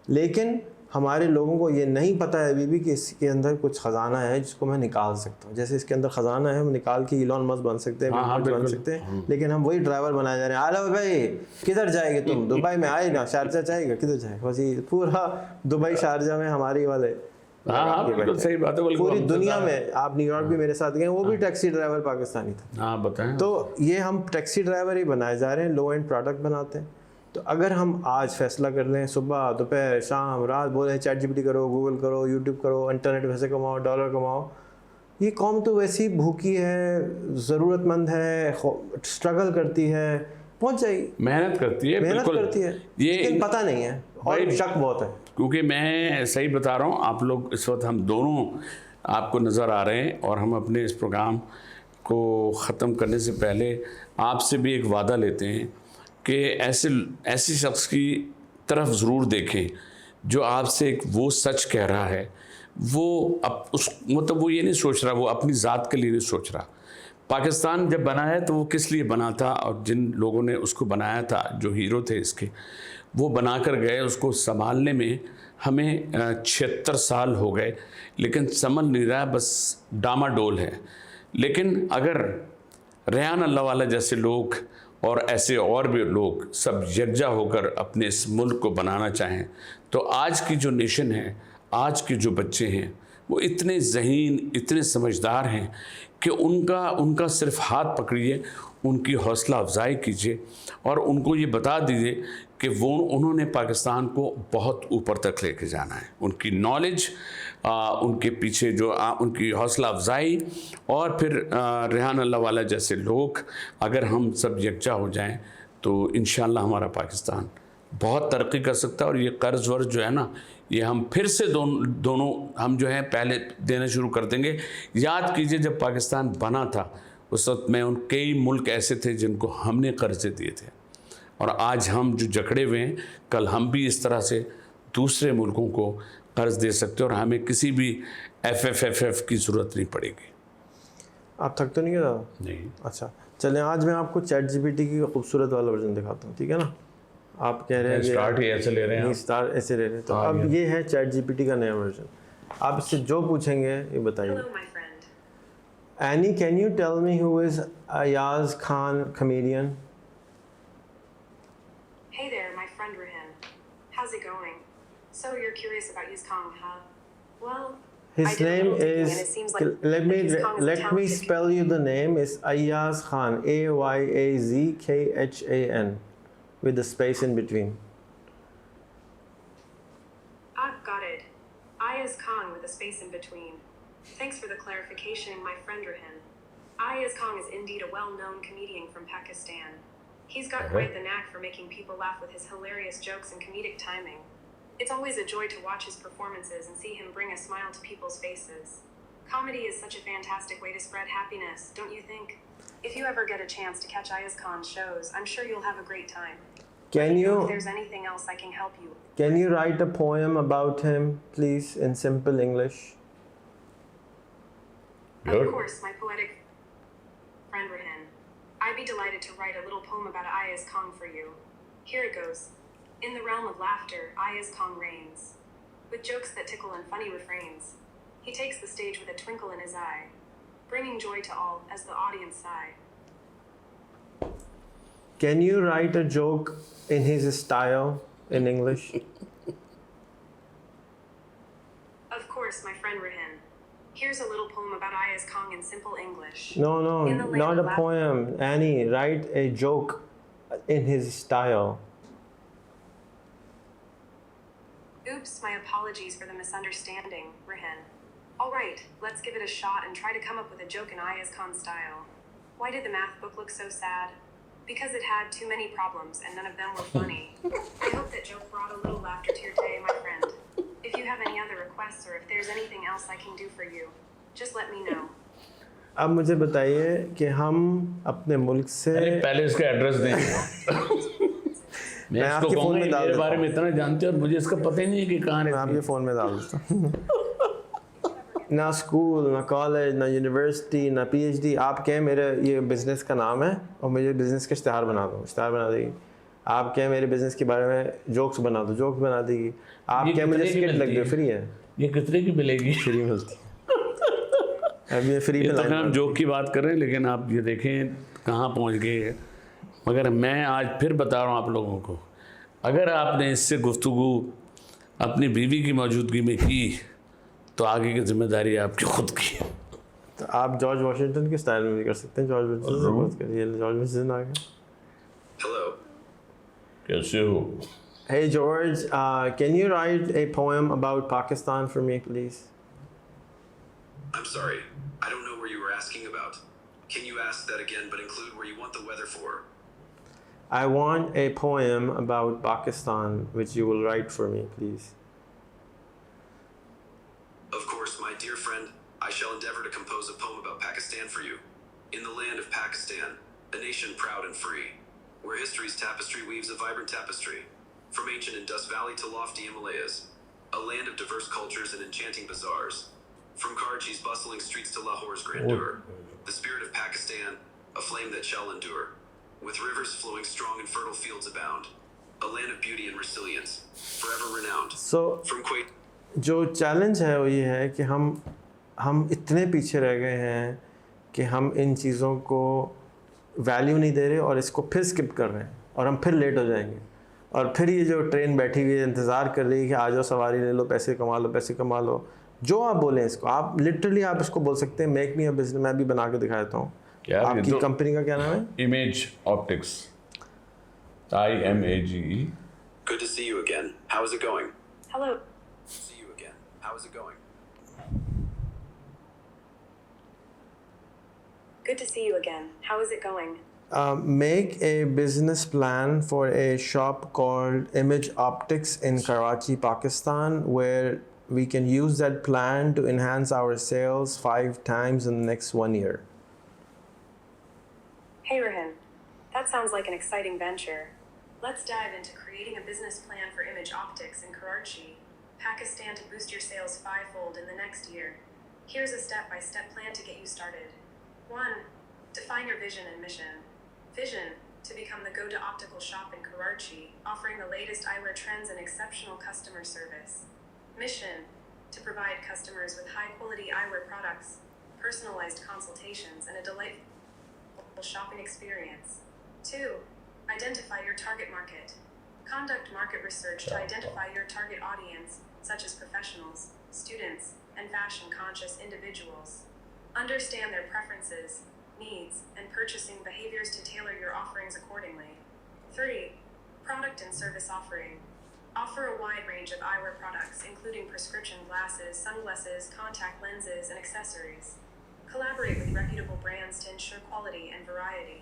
लेकिन हमारे लोगों को ये नहीं पता है अभी भी कि इसके अंदर कुछ ख़जाना है जिसको मैं निकाल सकता हूँ। जैसे इसके अंदर ख़जाना है, हम निकाल के इलॉन मस्क बन सकते हैं, बन सकते हैं, लेकिन हम वही ड्राइवर बनाए जा रहे हैं। आलो भाई किधर जाएंगे तुम? दुबई में आए ना, शारजा जाएगा, किधर जाएगा? बस ये पूरा दुबई शारजा में हमारी वाले। सही बात है। पूरी दुनिया में आप न्यूयॉर्क भी मेरे साथ गए, वो भी टैक्सी ड्राइवर पाकिस्तानी था। हाँ बताएं। तो ये हम टैक्सी ड्राइवर ही बनाए जा रहे हैं, लो एंड प्रोडक्ट बनाते हैं। तो अगर हम आज फैसला कर लें, सुबह दोपहर शाम रात बोले चैट जीपीटी करो, गूगल करो, यूट्यूब करो, इंटरनेट पैसे कमाओ, डॉलर कमाओ, ये कौम तो वैसी भूखी है, ज़रूरतमंद है, स्ट्रगल करती है, पहुंच जाएगी, मेहनत करती है, ये लेकिन पता नहीं है और शक बहुत है। क्योंकि मैं सही बता रहा हूँ, आप लोग इस वक्त हम दोनों आपको नज़र आ रहे हैं और हम अपने इस प्रोग्राम को ख़त्म करने से पहले आपसे भी एक वादा लेते हैं कि ऐसी शख्स की तरफ ज़रूर देखें जो आपसे एक वो सच कह रहा है, वो अब उस मतलब वो ये नहीं सोच रहा, वो अपनी ज़ात के लिए नहीं सोच रहा। पाकिस्तान जब बना है तो वो किस लिए बना था, और जिन लोगों ने उसको बनाया था, जो हीरो थे इसके, वो बना कर गए, उसको संभालने में हमें 76 साल हो गए, लेकिन समझ नहीं रहा, बस डामाडोल है। लेकिन अगर रेहान अल्लाहवाला जैसे लोग और ऐसे और भी लोग सब यकजा होकर अपने इस मुल्क को बनाना चाहें, तो आज की जो नेशन है, आज के जो बच्चे हैं, वो इतने ज़हीन, इतने समझदार हैं कि उनका सिर्फ हाथ पकड़िए, उनकी हौसला अफजाई कीजिए और उनको ये बता दीजिए कि उन्होंने पाकिस्तान को बहुत ऊपर तक लेके जाना है। उनकी नॉलेज, उनके पीछे जो उनकी हौसला अफजाई और फिर रेहान अल्लाहवाला जैसे लोग, अगर हम सब यकजा हो जाएं तो इंशाअल्लाह हमारा पाकिस्तान बहुत तरक्की कर सकता है। और ये कर्ज वर्ज जो है ना, ये हम फिर से दोनों हम जो है पहले देना शुरू कर देंगे। याद कीजिए जब पाकिस्तान बना था उस वक्त में कई मुल्क ऐसे थे जिनको हमने कर्जे दिए थे, और आज हम जो जकड़े हुए हैं, कल हम भी इस तरह से दूसरे मुल्कों को कर्ज दे सकते हैं और हमें किसी भी FFFF की ज़रूरत नहीं पड़ेगी। आप थक तो नहीं गए ज़्यादा? नहीं। अच्छा चलें, आज मैं आपको ChatGPT की खूबसूरत वाला वर्जन दिखाता हूँ, ठीक है ना? आप कह रहे हैं स्टार्ट ही ऐसे ले रहे हैं, नहीं स्टार्ट ऐसे ले रहे हैं, तो अब ये है ChatGPT का नया वर्जन। आप इससे जो पूछेंगे ये बताइए। Annie, can you tell me who is Ayaz Khan comedian? Hey there, my friend Rehan. How's it going? So you're curious about Yuz Khan, huh? Well, I His did a name little digging and it is, seems like Yuz Khan is a let me talented spell you the name. It's Ayaz Khan, AYAZKHAN, with a space in between. I've got it. Ayaz Khan with a space in between. Thanks for the clarification, my friend Rehan. Ayaz Khan is indeed a well-known comedian from Pakistan. He's got quite the knack for making people laugh with his hilarious jokes and comedic timing. It's always a joy to watch his performances and see him bring a smile to people's faces. Comedy is such a fantastic way to spread happiness, don't you think? If you ever get a chance to catch Ayaz Khan's shows, I'm sure you'll have a great time. If there's anything else I can help you with. Can you write a poem about him, please, in simple English? Of course, my poetic friend Rehan. I'd be delighted to write a little poem about Ayaz Khan for you. Here it goes. In the realm of laughter, Ayaz Khan reigns. With jokes that tickle and funny refrains, he takes the stage with a twinkle in his eye, bringing joy to all as the audience sigh. Can you write a joke in his style in English? Of course, my friend Rehan. Here's a little poem about Ayaz Khan in simple English. No, In the land not a of poem. Annie, write a joke in his style. Oops, my apologies for the misunderstanding, Rehan. All right, let's give it a shot and try to come up with a joke in Ayaz Khan style. Why did the math book look so sad? Because it had too many problems and none of them were funny. I hope that joke brought a little laughter to your day, my friend. If you have any other requests or if there's anything else I can do for you, just let me know. अब मुझे बताइए कि हम अपने मुल्क से पहले इसका एड्रेस दें। मैं आपके फ़ोन में डाल मेरे देता बारे में इतना जानते हो और मुझे इसका पता ही नहीं है कि कहाँ मैं रहती आपके फ़ोन में डाल देता हूँ। ना स्कूल, ना कॉलेज, ना यूनिवर्सिटी, ना PhD। आप कहें मेरे ये बिज़नेस का नाम है और मुझे बिज़नेस का इश्तहार बना दो, इश्तहार बना देगी। आप कहें मेरे बिज़नेस के बारे में जोक्स बना दो, जोक्स बना देगी। आप कहें मुझे स्किट लग गई, फ्री है। ये कितने की मिलेगी? फ्री मिलती है। अब ये फ्री ये में तो लाइन हम जोक की बात कर रहे हैं, लेकिन आप ये देखें कहाँ पहुँच गए। मगर मैं आज फिर बता रहा हूँ आप लोगों को, अगर आपने इससे गुफ्तगू अपनी बीवी की मौजूदगी में की तो आगे की जिम्मेदारी आपकी खुद की है। तो आप जॉर्ज वॉशिंगटन के स्टाइल में भी कर सकते हैं। जॉर्ज वॉशिंगटन से बात करिए। जॉर्ज वॉशिंगटन आ गए। Hello. कैसे हो? Hey George, can you write a poem about Pakistan for me, please? I'm sorry. I don't know where you were asking about. Can you ask that again, but include where you want the weather for? I want a poem about Pakistan, which you will write for me, please. Of course, my dear friend. I shall endeavor to compose a poem about Pakistan for you. In the land of Pakistan, a nation proud and free, where history's tapestry weaves a vibrant tapestry, from ancient Indus Valley to lofty Himalayas, a land of diverse cultures and enchanting bazaars, from Karachi's bustling streets to Lahore's grandeur, the spirit of Pakistan, a flame that shall endure, with rivers flowing strong and fertile fields abound, a land of beauty and resilience, forever renowned. So, From Kuwait. जो challenge है वो ये है कि हम इतने पीछे रह गए हैं कि हम इन चीज़ों को वैल्यू नहीं दे रहे और इसको फिर स्किप कर रहे हैं और हम फिर लेट हो जाएंगे और फिर ये जो ट्रेन बैठी हुई है इंतज़ार कर रही है कि आ जाओ सवारी ले लो, पैसे कमा लो, पैसे कमा लो, जो आप बोलें इसको, आप लिटरली आप इसको बोल सकते हैं मेक मी अ बिजनेस। मैं भी बना के दिखा देता हूँ। आपकी कंपनी का क्या नाम है? Image optics, IMAGE। Good to see you again. How is it going? Hello. See you again. How is it going? Good to see you again. How is it going? Make a business plan for a shop called Image Optics in Karachi, Pakistan, where we can use that plan to enhance our sales 5 times in the next 1 year. Hey, Rahin. That sounds like an exciting venture. Let's dive into creating a business plan for Image Optics in Karachi, Pakistan to boost your sales 5-fold in the next year. Here's a step-by-step plan to get you started. 1. Define your vision and mission. Vision: to become the go-to optical shop in Karachi, offering the latest eyewear trends and exceptional customer service. Mission: to provide customers with high-quality eyewear products, personalized consultations, and a delightful shopping experience. 2. Identify your target market. Conduct market research to identify your target audience, such as professionals, students, and fashion-conscious individuals. Understand their preferences, needs, and purchasing behaviors to tailor your offerings accordingly. 3. Product and service offering. Offer a wide range of eyewear products, including prescription glasses, sunglasses, contact lenses, and accessories. Collaborate with reputable brands to ensure quality and variety.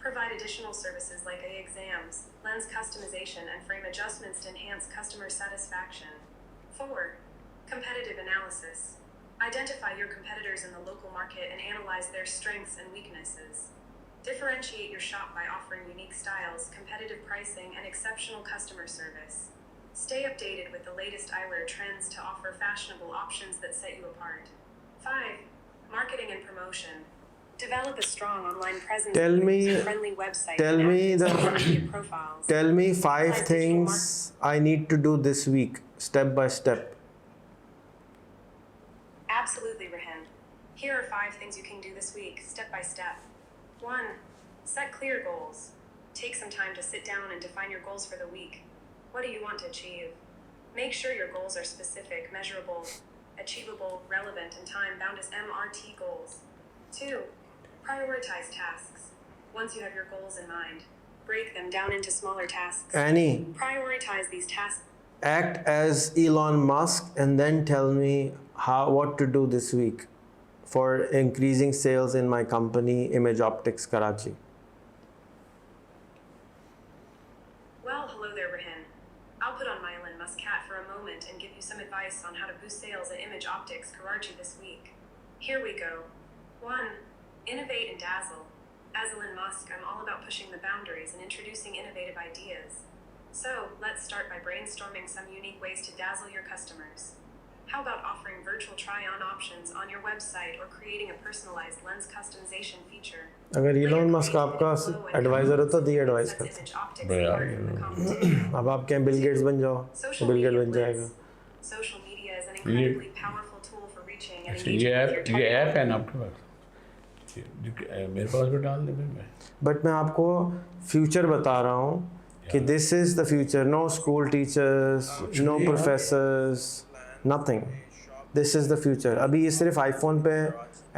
Provide additional services like eye exams, lens customization, and frame adjustments to enhance customer satisfaction. 4. Competitive analysis. Identify your competitors in the local market and analyze their strengths and weaknesses. Differentiate your shop by offering unique styles, competitive pricing, and exceptional customer service. Stay updated with the latest eyewear trends to offer fashionable options that set you apart. 5. Marketing and promotion. Develop a strong online presence Tell with me- user-friendly website tell and me active the- social media profiles. Tell me 5 Utilize digital things I need to do this week, step by step. Absolutely, Rahin. Here are 5 things you can do this week, step by step. 1. Set clear goals. Take some time to sit down and define your goals for the week. What do you want to achieve? Make sure your goals are specific, measurable, achievable, relevant, and time-bound as MRT goals. 2. Prioritize tasks. Once you have your goals in mind, break them down into smaller tasks. Annie, Prioritize these tasks. act as Elon Musk and then tell me what to do this week for increasing sales in my company, Image Optics Karachi. Well, hello there, Rahin. I'll put on my Elon Musk hat for a moment and give you some advice on how to boost sales at Image Optics Karachi this week. Here we go. 1. Innovate and dazzle. As Elon Musk, I'm all about pushing the boundaries and introducing innovative ideas. So, let's start by brainstorming some unique ways to dazzle your customers. How about offering virtual try-on options on your website or creating a personalized lens customization feature? अगर Elon Musk आपका adviser हो तो दी advice Sets करते Image Optics बढ़िया। apart from the competition. अब आप कहें Bill Gates बन जाओ तो बिल गेट बन जाएगा। Social media is an incredibly powerful tool for reaching and अच्छा, engaging ये with your ऐप target है ना आपके पास? मेरे पास भी डाल दे फिर मैं। बट मैं आपको फ्यूचर बता रहा हूँ कि this is the future. No school teachers, no professors, nothing. This is the future. अभी ये सिर्फ आईफोन पे,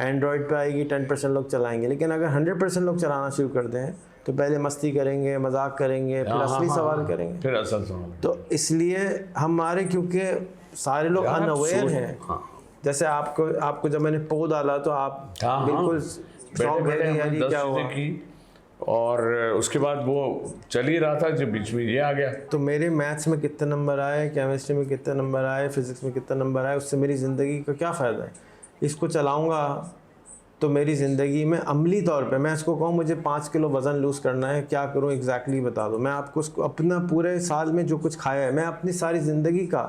एंड्रॉयड पे आएगी, 10% लोग चलाएंगे, लेकिन अगर 100% लोग चलाना शुरू कर दें तो पहले मस्ती करेंगे, मजाक करेंगे, फिर असली सवाल करेंगे। फिर असल सवाल। तो इसलिए हमारे, क्योंकि सारे लोग यार, अनअवेयर सोच- हैं। हाँ। जैसे आपको जब मैंने पो डाला तो आप हाँ, बिल्कुल बैठे शौक बैठे है यार हमने ये 10 क्या चीज़ें हुआ। की और उसके बाद वो चल ही रहा था जब बीच में ये आ गया। तो मेरे मैथ्स में कितने नंबर आए, केमिस्ट्री में कितने नंबर आए, फिजिक्स में कितने नंबर आए, उससे मेरी ज़िंदगी का क्या फ़ायदा है? इसको चलाऊंगा तो मेरी ज़िंदगी में अमली तौर पे मैं इसको कहूँ मुझे 5 किलो वज़न लूज़ करना है, क्या करूँ एग्जैक्टली बता दो। मैं आपको उसको अपना पूरे साल में जो कुछ खाया है, मैं अपनी सारी ज़िंदगी का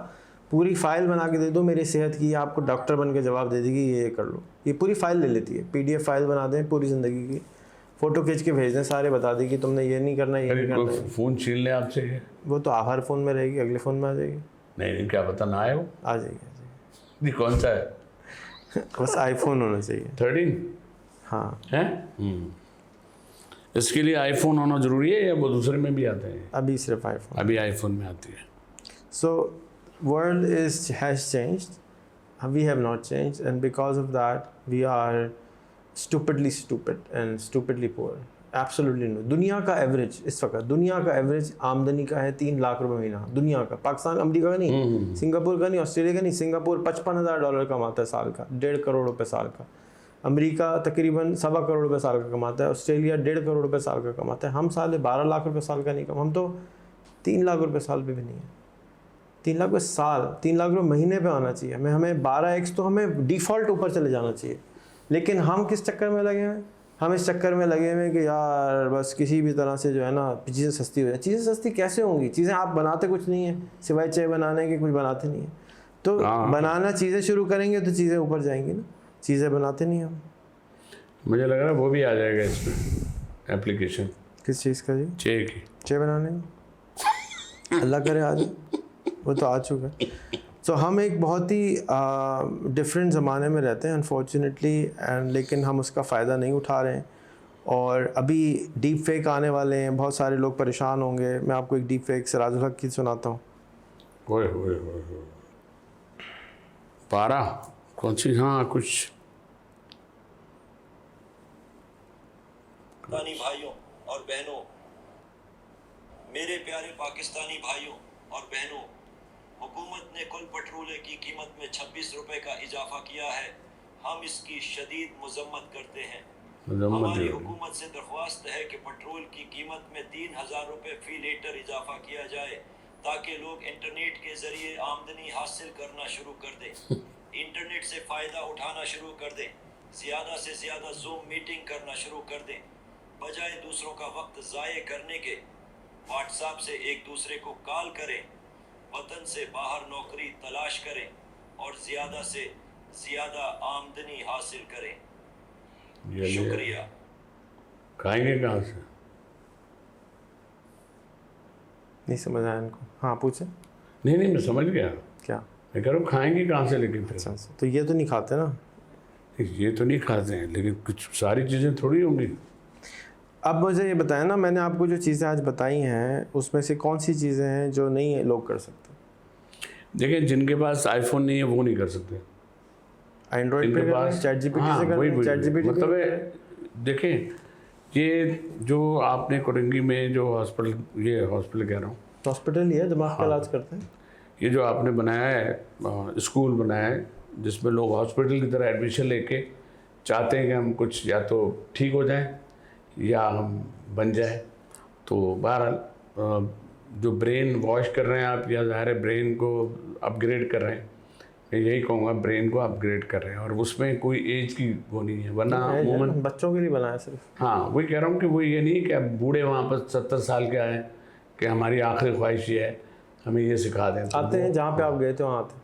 पूरी फ़ाइल बना के दे दो मेरी सेहत की, आपको डॉक्टर बन के जवाब दे देगी ये कर लो। ये पूरी फ़ाइल ले लेती है, PDF फाइल बना दें पूरी ज़िंदगी की, फ़ोटो खींच के भेज दें, सारे बता दें कि तुमने ये नहीं करना, ये नहीं करना है। फ़ोन छीन ले आपसे ये? वो तो हर फ़ोन में रहेगी, अगले फ़ोन में आ जाएगी। नहीं, क्या पता ना आए वो। आ जाएगी। ये कौन सा है? बस आईफोन होना चाहिए। 13 हाँ। है? इसके लिए आईफोन होना ज़रूरी है या वो दूसरे में भी आते हैं? अभी सिर्फ आईफोन। अभी आईफोन में आती है। So world has changed. We have not changed, and because of that, we are stupidly stupid and stupidly poor. Absolutely no. दुनिया का एवरेज इस वक्त दुनिया का एवरेज आमदनी का है 3 लाख रुपए महीना। दुनिया का, पाकिस्तान अमेरिका का नहीं, सिंगापुर का नहीं, ऑस्ट्रेलिया का नहीं। सिंगापुर $55,000 कमाता है साल का, 1.5 करोड़ रुपए साल का। अमेरिका तकरीबन 1.25 करोड़ रुपए साल का कमाता है। ऑस्ट्रेलिया 1.5 करोड़ रुपए साल का कमाता है। हम साले 12 लाख रुपए साल का नहीं कमा, हम तो 3 लाख रुपए साल पे भी नहीं है। 3 लाख रुपये साल, 3 लाख रुपये महीने पे आना चाहिए हमें 12x तो हमें डिफ़ॉल्ट ऊपर चले जाना चाहिए। लेकिन हम किस चक्कर में लगे हुए हैं? हम इस चक्कर में लगे हुए हैं कि यार बस किसी भी तरह से जो है ना चीज़ें सस्ती हो जाए। चीज़ें सस्ती कैसे होंगी? चीज़ें आप बनाते कुछ नहीं है, सिवाय चाय बनाने के कुछ बनाते नहीं है। तो बनाना चीज़ें शुरू करेंगे तो चीज़ें ऊपर जाएंगी ना, चीज़ें बनाते नहीं हम। मुझे लग रहा है वो भी आ जाएगा इसमें एप्लीकेशन। किस चीज़ का जी? चाय की। चाय बनाने का अल्लाह करे आ जाए, वो तो आ चुका है। तो हम एक बहुत ही डिफरेंट ज़माने में रहते हैं अनफॉर्चुनेटली, एंड लेकिन हम उसका फ़ायदा नहीं उठा रहे हैं। और अभी डीप फेक आने वाले हैं, बहुत सारे लोग परेशान होंगे। मैं आपको एक डीप फेक सिराजुल हक की सुनाता हूँ। ओए पारा कौन सी? हाँ कुछ पाकिस्तानी भाइयों और बहनों, मेरे प्यारे पाकिस्तानी भाइयों और बहनों, हुकूमत ने कुल पेट्रोल की कीमत में 26 रुपए का इजाफा किया है। हम इसकी शदीद मजम्मत करते हैं। हमारी हुकूमत से दरख्वास्त है कि पेट्रोल की कीमत में 3,000 रुपए फी लीटर इजाफा किया जाए ताकि लोग इंटरनेट के जरिए आमदनी हासिल करना शुरू कर दें, इंटरनेट से फ़ायदा उठाना शुरू कर दें, ज़्यादा से ज़्यादा जूम मीटिंग करना शुरू कर दें, बजाय दूसरों का वक्त ज़ाये करने के व्हाट्सएप से एक दूसरे को कॉल करें, वतन से बाहर नौकरी तलाश करें और ज़्यादा से ज़्यादा आमदनी हासिल करें। शुक्रिया। खाएंगे कहाँ से? नहीं समझ आया इनको। हाँ पूछे। नहीं मैं समझ गया। क्या? मैं कह रहा हूँ खाएंगे कहाँ से, लेकिन फिर अच्छा तो ये तो नहीं खाते ना। ये तो नहीं खाते हैं, लेकिन कुछ सारी चीज़ें थोड़ी होंगी। अब मुझे ये बताएं ना, मैंने आपको जो चीज़ें आज बताई हैं उसमें से कौन सी चीज़ें हैं जो नहीं लोग कर सकते? देखिए जिनके पास आईफोन नहीं है वो नहीं कर सकते। एंड्रॉइड पे चैट जीपीटी से कर रहे हैं, चैट जीपीटी मतलब देखें ये जो आपने कोरंगी में जो हॉस्पिटल कह रहा हूँ, हॉस्पिटल ही है, दिमाग का इलाज करते हैं। ये जो आपने बनाया है स्कूल बनाया है जिसमें लोग हॉस्पिटल की तरह एडमिशन लेके चाहते हैं कि हम कुछ या तो ठीक हो जाएं या हम बन जाए। तो बहरहाल जो ब्रेन वॉश कर रहे हैं आप, या ज़ाहिर है ब्रेन को अपग्रेड कर रहे हैं, मैं यही कहूँगा ब्रेन को अपग्रेड कर रहे हैं। और उसमें कोई एज की वो नहीं है, वरना अमूमन बच्चों के लिए बनाया सिर्फ। हाँ वही कह रहा हूँ कि वो ये नहीं कि अब बूढ़े वहाँ पर 70 साल के आए कि हमारी आखिरी ख्वाहिश ये है हमें ये सिखा दें। तो आते हैं जहाँ पे आप गए थे वहाँ आते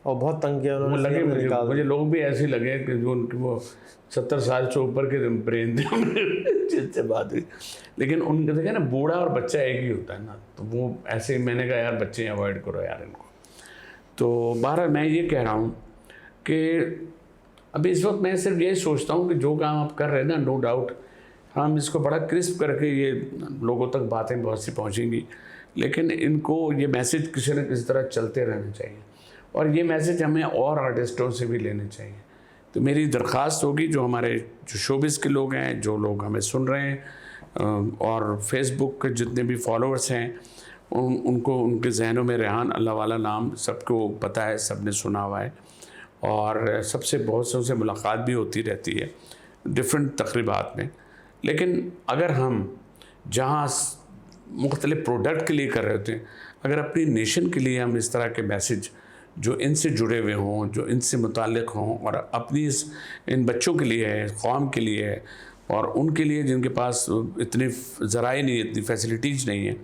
और बहुत तंग किया उन्होंने। लगे मुझे लोग भी ऐसे लगे कि जो उनके वो 70 साल से ऊपर के ब्रेन थे जिससे बात हुई। लेकिन उनके देखे ना बूढ़ा और बच्चा एक ही होता है ना, तो वो ऐसे मैंने कहा यार बच्चे अवॉइड करो यार इनको। तो बहरहाल मैं ये कह रहा हूँ कि अभी इस वक्त मैं सिर्फ यही सोचता हूँ कि जो काम आप कर रहे हैं ना, नो डाउट हम इसको बड़ा क्रिस्प करके ये लोगों तक बातें बहुत सी पहुँचेंगी, लेकिन इनको ये मैसेज किसी न किसी तरह चलते रहना चाहिए और ये मैसेज हमें और आर्टिस्टों से भी लेने चाहिए। तो मेरी दरख्वास्त होगी जो हमारे जो शोबिस के लोग हैं, जो लोग हमें सुन रहे हैं और फेसबुक के जितने भी फॉलोअर्स हैं उनको उनके जहनों में रेहान अल्लाह वाला नाम सबको पता है, सबने सुना हुआ है और सबसे बहुत से उनसे मुलाकात भी होती रहती है डिफरेंट तकरीबात में। लेकिन अगर हम जहाँ मुख्तलिफ प्रोडक्ट के लिए कर रहे होते हैं, अगर अपनी नेशन के लिए हम इस तरह के मैसेज जो इनसे जुड़े हुए हों, जो इनसे मुताल्लिक़ हों और अपनी इन बच्चों के लिए है, कौम के लिए है और उनके लिए जिनके पास इतने ज़राए नहीं, इतनी फैसिलिटीज़ नहीं है,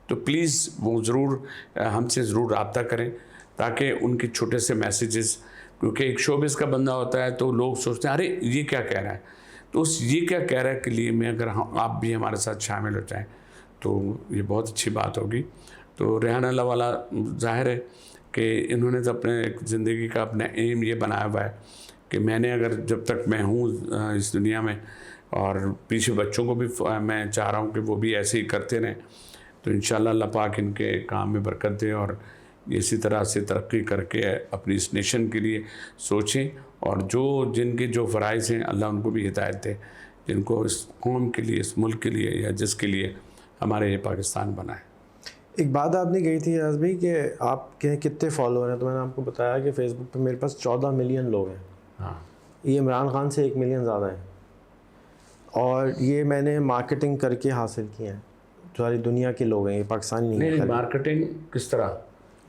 तो प्लीज़ वो ज़रूर हमसे ज़रूर रब्ता करें ताकि उनके छोटे से मैसेजेस, क्योंकि एक शोबिस का बंदा होता है तो लोग सोचते हैं अरे ये क्या कह रहा है, तो उस ये क्या कह रहा है के लिए में अगर आप भी हमारे साथ शामिल हो जाएँ तो ये बहुत अच्छी बात होगी। तो रेहान अल्लाह वाला ज़ाहिर है कि इन्होंने तो अपने ज़िंदगी का अपना एम ये बनाया हुआ है कि मैंने अगर जब तक मैं हूँ इस दुनिया में और पीछे बच्चों को भी मैं चाह रहा हूँ कि वो भी ऐसे ही करते रहें। तो इंशाल्लाह अल्लाह पाक इनके काम में बरकत दे और इसी तरह से तरक्की करके अपनी इस नेशन के लिए सोचें, और जिनके जो फ़राइज़ हैं अल्लाह उनको भी हिदायत दे, जिनको इस कौम के लिए, इस मुल्क के लिए, या जिसके लिए हमारे ये पाकिस्तान बना है। एक बात आपने कही थी याज भाई कि आपके कितने फॉलोअर हैं, तो मैंने आपको बताया कि फ़ेसबुक पे मेरे पास 14 मिलियन लोग हैं। हाँ, ये इमरान खान से 1 मिलियन ज़्यादा है, और ये मैंने मार्केटिंग करके हासिल किए हैं। सारी दुनिया के लोग हैं, ये पाकिस्तानी नहीं नहीं है। मार्केटिंग किस तरह?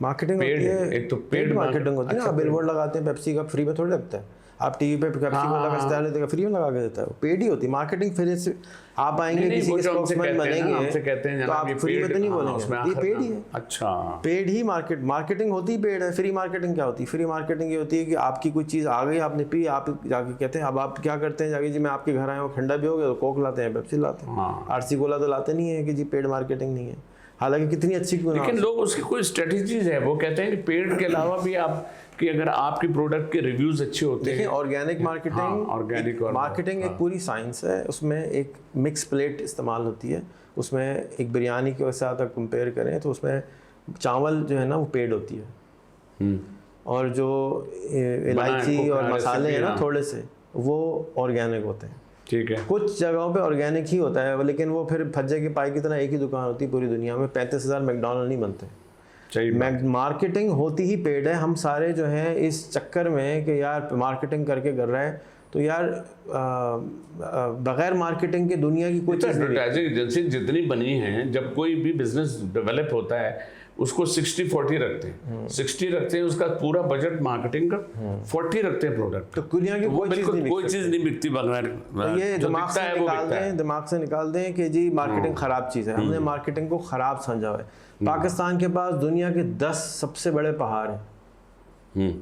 मार्केटिंग पेड होती है, एक तो पेड पेड मार्केटिंग होती है ना। अच्छा, आप बिलबोर्ड लगाते हैं, पेप्सी का फ्री में थोड़ी लगता है। आप टीवी पे पेप्सी को लगा स्टाइल देगा, फ्री में लगा के देता है, वो पेड ही होती है मार्केटिंग। फिर से आप आएंगे किसी के स्पोक्समैन बनेंगे तो आप फ्री में तो नहीं बोलेंगे, ये पेड ही है। अच्छा, पेड ही मार्केटिंग होती है, पेड है। फ्री मार्केटिंग क्या होती है? फ्री मार्केटिंग ये होती है कि आपकी कोई चीज़ आ गई, आपने पी, आप जाके कहते हैं, अब आप क्या करते हैं जाके, जी मैं आपके घर आया हूँ, ठंडा भी हो गया तो कोक लाते हैं, पेप्सी लाते हैं, आरसी कोला तो लाते नहीं है कि जी पेड मार्केटिंग नहीं है। हालांकि कितनी अच्छी क्यों ना, लेकिन लोग उसकी कोई स्ट्रेटजीज है, वो कहते हैं कि पेड के अलावा भी आप कि अगर आपकी प्रोडक्ट के रिव्यूज अच्छे होते हैं। ऑर्गेनिक मार्केटिंग, ऑर्गेनिक और मार्केटिंग एक पूरी साइंस है। उसमें एक मिक्स प्लेट इस्तेमाल होती है। उसमें एक बिरयानी के साथ अगर कंपेयर करें तो उसमें चावल जो है ना वो पेड होती है, और जो इलायची और मसाले हैं ना थोड़े से, वो ऑर्गेनिक होते हैं। ठीक है, कुछ जगहों पे ऑर्गेनिक ही होता है, लेकिन वो फिर फज्जे की पाई की तरह एक ही दुकान होती है पूरी दुनिया में। 35,000 मैकडॉनल्ड नहीं बनते। मार्केटिंग होती ही पेड है। हम सारे जो हैं इस चक्कर में कि यार मार्केटिंग करके कर रहा है, तो यार बगैर मार्केटिंग के दुनिया की कोई चीज़ नहीं। एडवर्टाइजिंग एजेंसी जितनी बनी हैं, जब कोई भी बिजनेस डेवलप होता है उसको 60-40 रखते हैं। 60 रखते हैं उसका पूरा बजट मार्केटिंग का, 40 रखते हैं प्रोडक्ट। तो दुनिया की कोई चीज़ नहीं बिकती बगैर, तो ये दिमाग से निकाल दें कि जी मार्केटिंग ख़राब चीज़ है। हमने मार्केटिंग को ख़राब समझा हुआ है। पाकिस्तान के पास दुनिया के 10 सबसे बड़े पहाड़ हैं।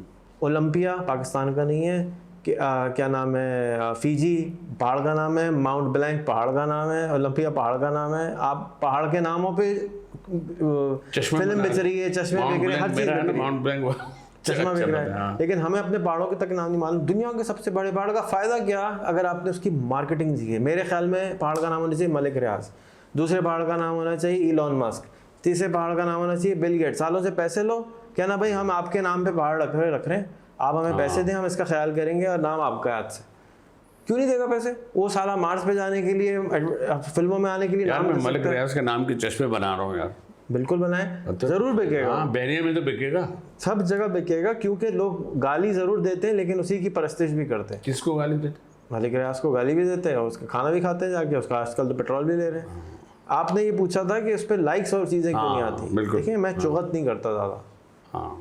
ओलंपिया पाकिस्तान का नहीं है, क्या नाम है, फीजी पहाड़ का नाम है, माउंट ब्लैंक पहाड़ का नाम है, ओलंपिया पहाड़ का नाम है। आप पहाड़ के नामों पे फिल्म बिक रही है, चश्मे बिक रहे हैं, हर चीज़ बिक रही है, चश्मा बिक रहा है, लेकिन हमें अपने पहाड़ों के तक नाम नहीं मालूम। दुनिया के सबसे बड़े पहाड़ का फ़ायदा क्या अगर आपने उसकी मार्केटिंग की है? मेरे ख्याल में पहाड़ का नाम होना चाहिए मलिक रियाज, दूसरे पहाड़ का नाम होना चाहिए इलॉन मस्क, तीसरे पहाड़ का नाम होना चाहिए बिल गेट्स। सालों से पैसे लो, कहना भाई हम आपके नाम पे पहाड़ रख रहे हैं, आप हमें पैसे दें, हम इसका ख्याल करेंगे और नाम आपका हाथ से। क्यों नहीं देगा पैसे? वो साला मार्स पे जाने के लिए, फिल्मों में आने के लिए यार मैं मलिक रियाज के नाम के चश्मे बना रहा हूँ यार। बिल्कुल बनाए, जरूर बिकेगा। हाँ, बहनिया में तो बिकेगा, सब जगह बिकेगा, क्योंकि लोग गाली जरूर देते हैं लेकिन उसी की परस्तिश भी करते हैं। किसको गाली देते? मलिक रियाज को गाली भी देते हैं और उसका खाना भी खाते हैं जाके, उसका आजकल तो पेट्रोल भी ले रहे हैं। आपने ये पूछा था कि उस पर लाइक्स और चीज़ें क्यों नहीं आती। देखिए मैं चुगत नहीं करता ज़्यादा,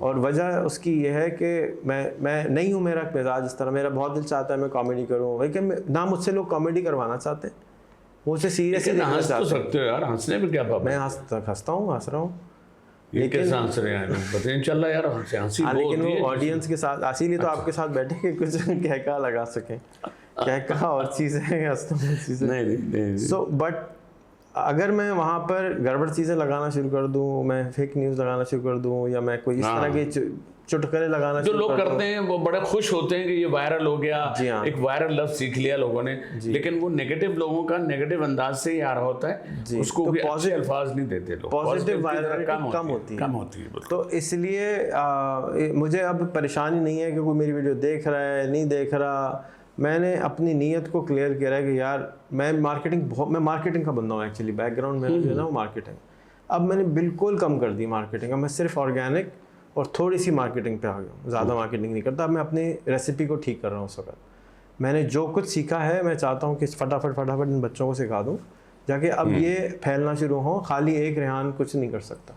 और वजह उसकी ये है कि मैं नहीं हूँ, मेरा मिजाज इस तरह, मेरा बहुत दिल चाहता है मैं कॉमेडी करूँ, लेकिन ना मुझसे लोग कॉमेडी करवाना चाहते हैं, मुझसे सीरियसली देखना चाहते हैं। सकते हो यार, हंसने में क्या बात? मैं हंसता हूँ, हंस रहा हूँ, ये कैसे हंस रहे हैं? पता नहीं चल रहा यार, हंसी लेकिन वो ऑडियंस के साथ, इसीलिए तो आपके साथ बैठे कि कुछ कहका लगा सकें। कहका और चीज़ें, हंसना चीज़ें नहीं। सो बट अगर मैं वहाँ पर गड़बड़ चीज़ें लगाना शुरू कर दूँ, मैं फेक न्यूज़ लगाना शुरू कर दूँ, या मैं कोई इस तरह के चुटकुले लगाना जो लोग करते हैं वो बड़े खुश होते हैं कि ये वायरल हो गया, एक वायरल लफ्ज सीख लिया लोगों ने, लेकिन वो नेगेटिव लोगों का नेगेटिव अंदाज से ही आ रहा होता है, उसको भी अच्छे अल्फाज नहीं देते लोग। पॉजिटिव वायरल कम होती है। तो इसलिए मुझे अब परेशानी नहीं है कि कोई मेरी वीडियो देख रहा है नहीं देख रहा। मैंने अपनी नीयत को क्लियर किया है कि यार मैं मार्केटिंग का बंदा हूँ एक्चुअली, बैकग्राउंड मेरा जो है ना वो मार्केटिंग। अब मैंने बिल्कुल कम कर दी मार्केटिंग, अब मैं सिर्फ ऑर्गेनिक और थोड़ी सी मार्केटिंग पे आ गया हूँ, ज़्यादा मार्केटिंग नहीं करता। अब मैं अपनी रेसिपी को ठीक कर रहा हूँ उस वक्त। मैंने जो कुछ सीखा है मैं चाहता हूँ कि फटाफट इन बच्चों को सिखा दूँ जाके, अब ये फैलना शुरू हो। खाली एक रेहान कुछ नहीं कर सकता।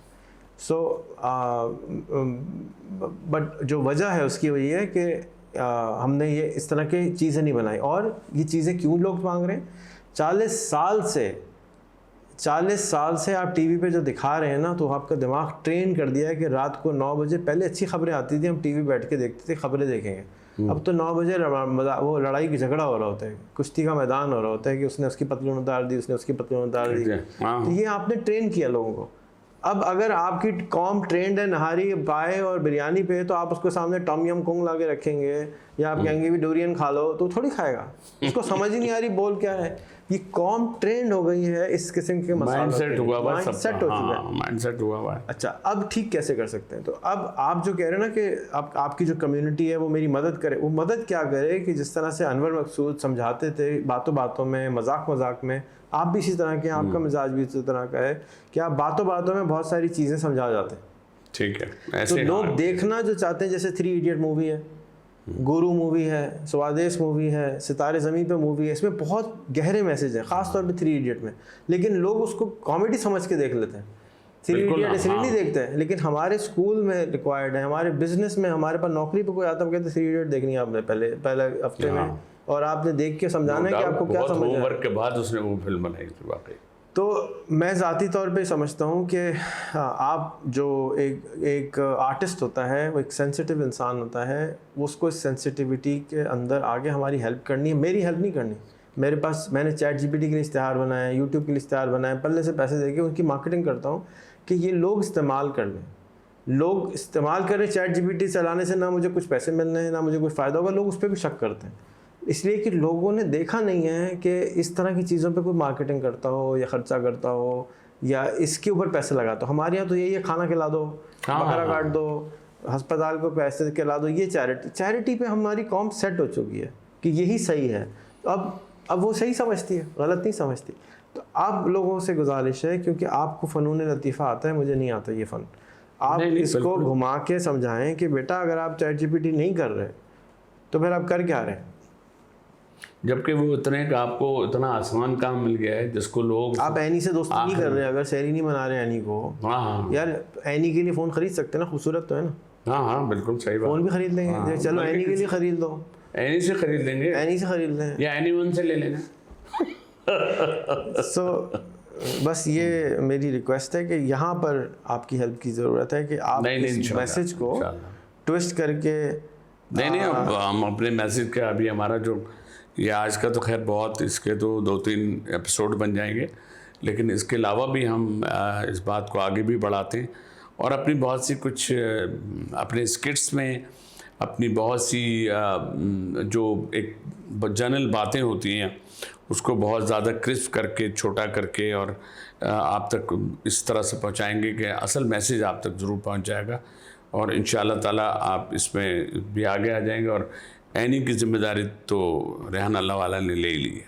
बट जो वजह है उसकी वही है कि हमने ये इस तरह की चीज़ें नहीं बनाई। और ये चीज़ें क्यों लोग मांग रहे हैं? 40 साल से आप टीवी पे जो दिखा रहे हैं ना, तो आपका दिमाग ट्रेन कर दिया है कि रात को 9 बजे, पहले अच्छी खबरें आती थी, हम टीवी बैठ के देखते थे खबरें देखेंगे। अब तो 9 बजे वो लड़ाई की झगड़ा हो रहा होता है, कुश्ती का मैदान हो रहा होता है कि उसने उसकी पतलून उतार दी, उसने उसकी पतलून उतार दी। तो ये आपने ट्रेन किया लोगों को। अब अगर आपकी कौम ट्रेंड है नहारी पाए और बिरयानी पे, तो आप उसके सामने टॉम यम कुंग ला के रखेंगे या आप कहेंगे भी डोरियन खा लो, तो थोड़ी खाएगा। उसको समझ ही नहीं आ रही बोल क्या है। ये कौम ट्रेंड हो गई है इस किस्म के मसालों माइंडसेट हुआ हुआ है सबका। माइंडसेट हो चुका है। माइंडसेट हुआ हुआ है। अच्छा, अब ठीक कैसे कर सकते हैं? तो अब आप जो कह रहे हैं ना कि आपकी जो कम्युनिटी है वो मेरी मदद करे, वो मदद क्या करे कि जिस तरह से अनवर मकसूद समझाते थे बातों बातों में, मजाक मजाक में, आप भी इसी तरह के, आपका मिजाज भी इसी तरह का है कि आप बातों बातों में बहुत सारी चीज़ें समझा जाते हैं। ठीक है, तो ऐसे लोग देखना जो चाहते हैं, जैसे 3 इडियट मूवी है, गुरु मूवी है, स्वादेश मूवी है, सितारे ज़मीन पे मूवी है, इसमें बहुत गहरे मैसेज हैं, ख़ास तौर पे 3 इडियट में, लेकिन लोग उसको कॉमेडी समझ के देख लेते हैं। 3 इडियट इसलिए नहीं देखते हैं, लेकिन हमारे स्कूल में रिक्वायर्ड है, हमारे बिजनेस में, हमारे पास नौकरी पे कोई आता है, कहते 3 इडियट देखनी है आपने पहले हफ्ते में, और आपने देख के समझाना है कि आपको क्या समझ है। होमवर्क के बाद उसने वो फिल्म बनाई थी वाकई। तो मैं ज़ाती तौर पे समझता हूँ कि आप जो एक आर्टिस्ट होता है, वो एक सेंसिटिव इंसान होता है, उसको इस सेंसिटिविटी के अंदर आगे हमारी हेल्प करनी है, मेरी हेल्प नहीं करनी। मेरे पास, मैंने ChatGPT के लिए इश्तिहार बनाए, YouTube के लिए इश्तिहार बनाए, पल्ले से पैसे देके उनकी मार्केटिंग करता हूँ कि ये लोग इस्तेमाल कर लें। लोग इस्तेमाल करें ChatGPT चलाने से, ना मुझे कुछ पैसे मिलने हैं, ना मुझे कुछ फ़ायदा होगा, लोग उस पर भी शक करते हैं, इसलिए कि लोगों ने देखा नहीं है कि इस तरह की चीज़ों पे कोई मार्केटिंग करता हो या ख़र्चा करता हो या इसके ऊपर पैसे लगाता हो। हमारे यहाँ तो यही है, खाना खिला दो, बकरा काट दो, अस्पताल को पैसे खिला दो, ये चैरिटी पे हमारी कौम सेट हो चुकी है कि यही सही है। तो अब वो सही समझती है, गलत नहीं समझती। तो आप लोगों से गुजारिश है, क्योंकि आपको फ़नून लतीफ़ा आता है, मुझे नहीं आता ये फ़न, आप इसको घुमा के समझाएं कि बेटा अगर आप ChatGPT नहीं कर रहे तो फिर आप कर क्या रहे हैं? जबकि वो इतने का आपको इतना आसान काम मिल गया है जिसको लोग, आप एनी से दोस्ती नहीं कर रहे, अगर शहरी नहीं बना रहे एनी को, हाँ यार एनी के लिए फ़ोन खरीद सकते हैं ना, खूबसूरत तो है ना, हाँ बिल्कुल सही बात। फ़ोन भी खरीद लेंगे, चलो एनी के लिए खरीद लो, एनी से खरीद लेंगे, एनी से खरीद लें, या एनीवन से ले लेना। सो बस ये मेरी रिक्वेस्ट है कि यहाँ पर आपकी हेल्प की ज़रूरत है कि आप इस मैसेज को ट्विस्ट करके नहीं हम अपने मैसेज का, अभी हमारा जो ये आज का तो खैर बहुत, इसके तो 2-3 एपिसोड बन जाएंगे, लेकिन इसके अलावा भी हम इस बात को आगे भी बढ़ाते हैं और अपनी बहुत सी कुछ अपने स्किट्स में, अपनी बहुत सी जो एक जनरल बातें होती हैं उसको बहुत ज़्यादा क्रिस्प करके, छोटा करके और आप तक इस तरह से पहुंचाएंगे कि असल मैसेज आप तक ज़रूर पहुंच जाएगा और इंशाअल्लाह ताला आप इसमें भी आगे आ जाएंगे। और एनी की जिम्मेदारी तो रेहान अल्लाह वाला ने ले ली है।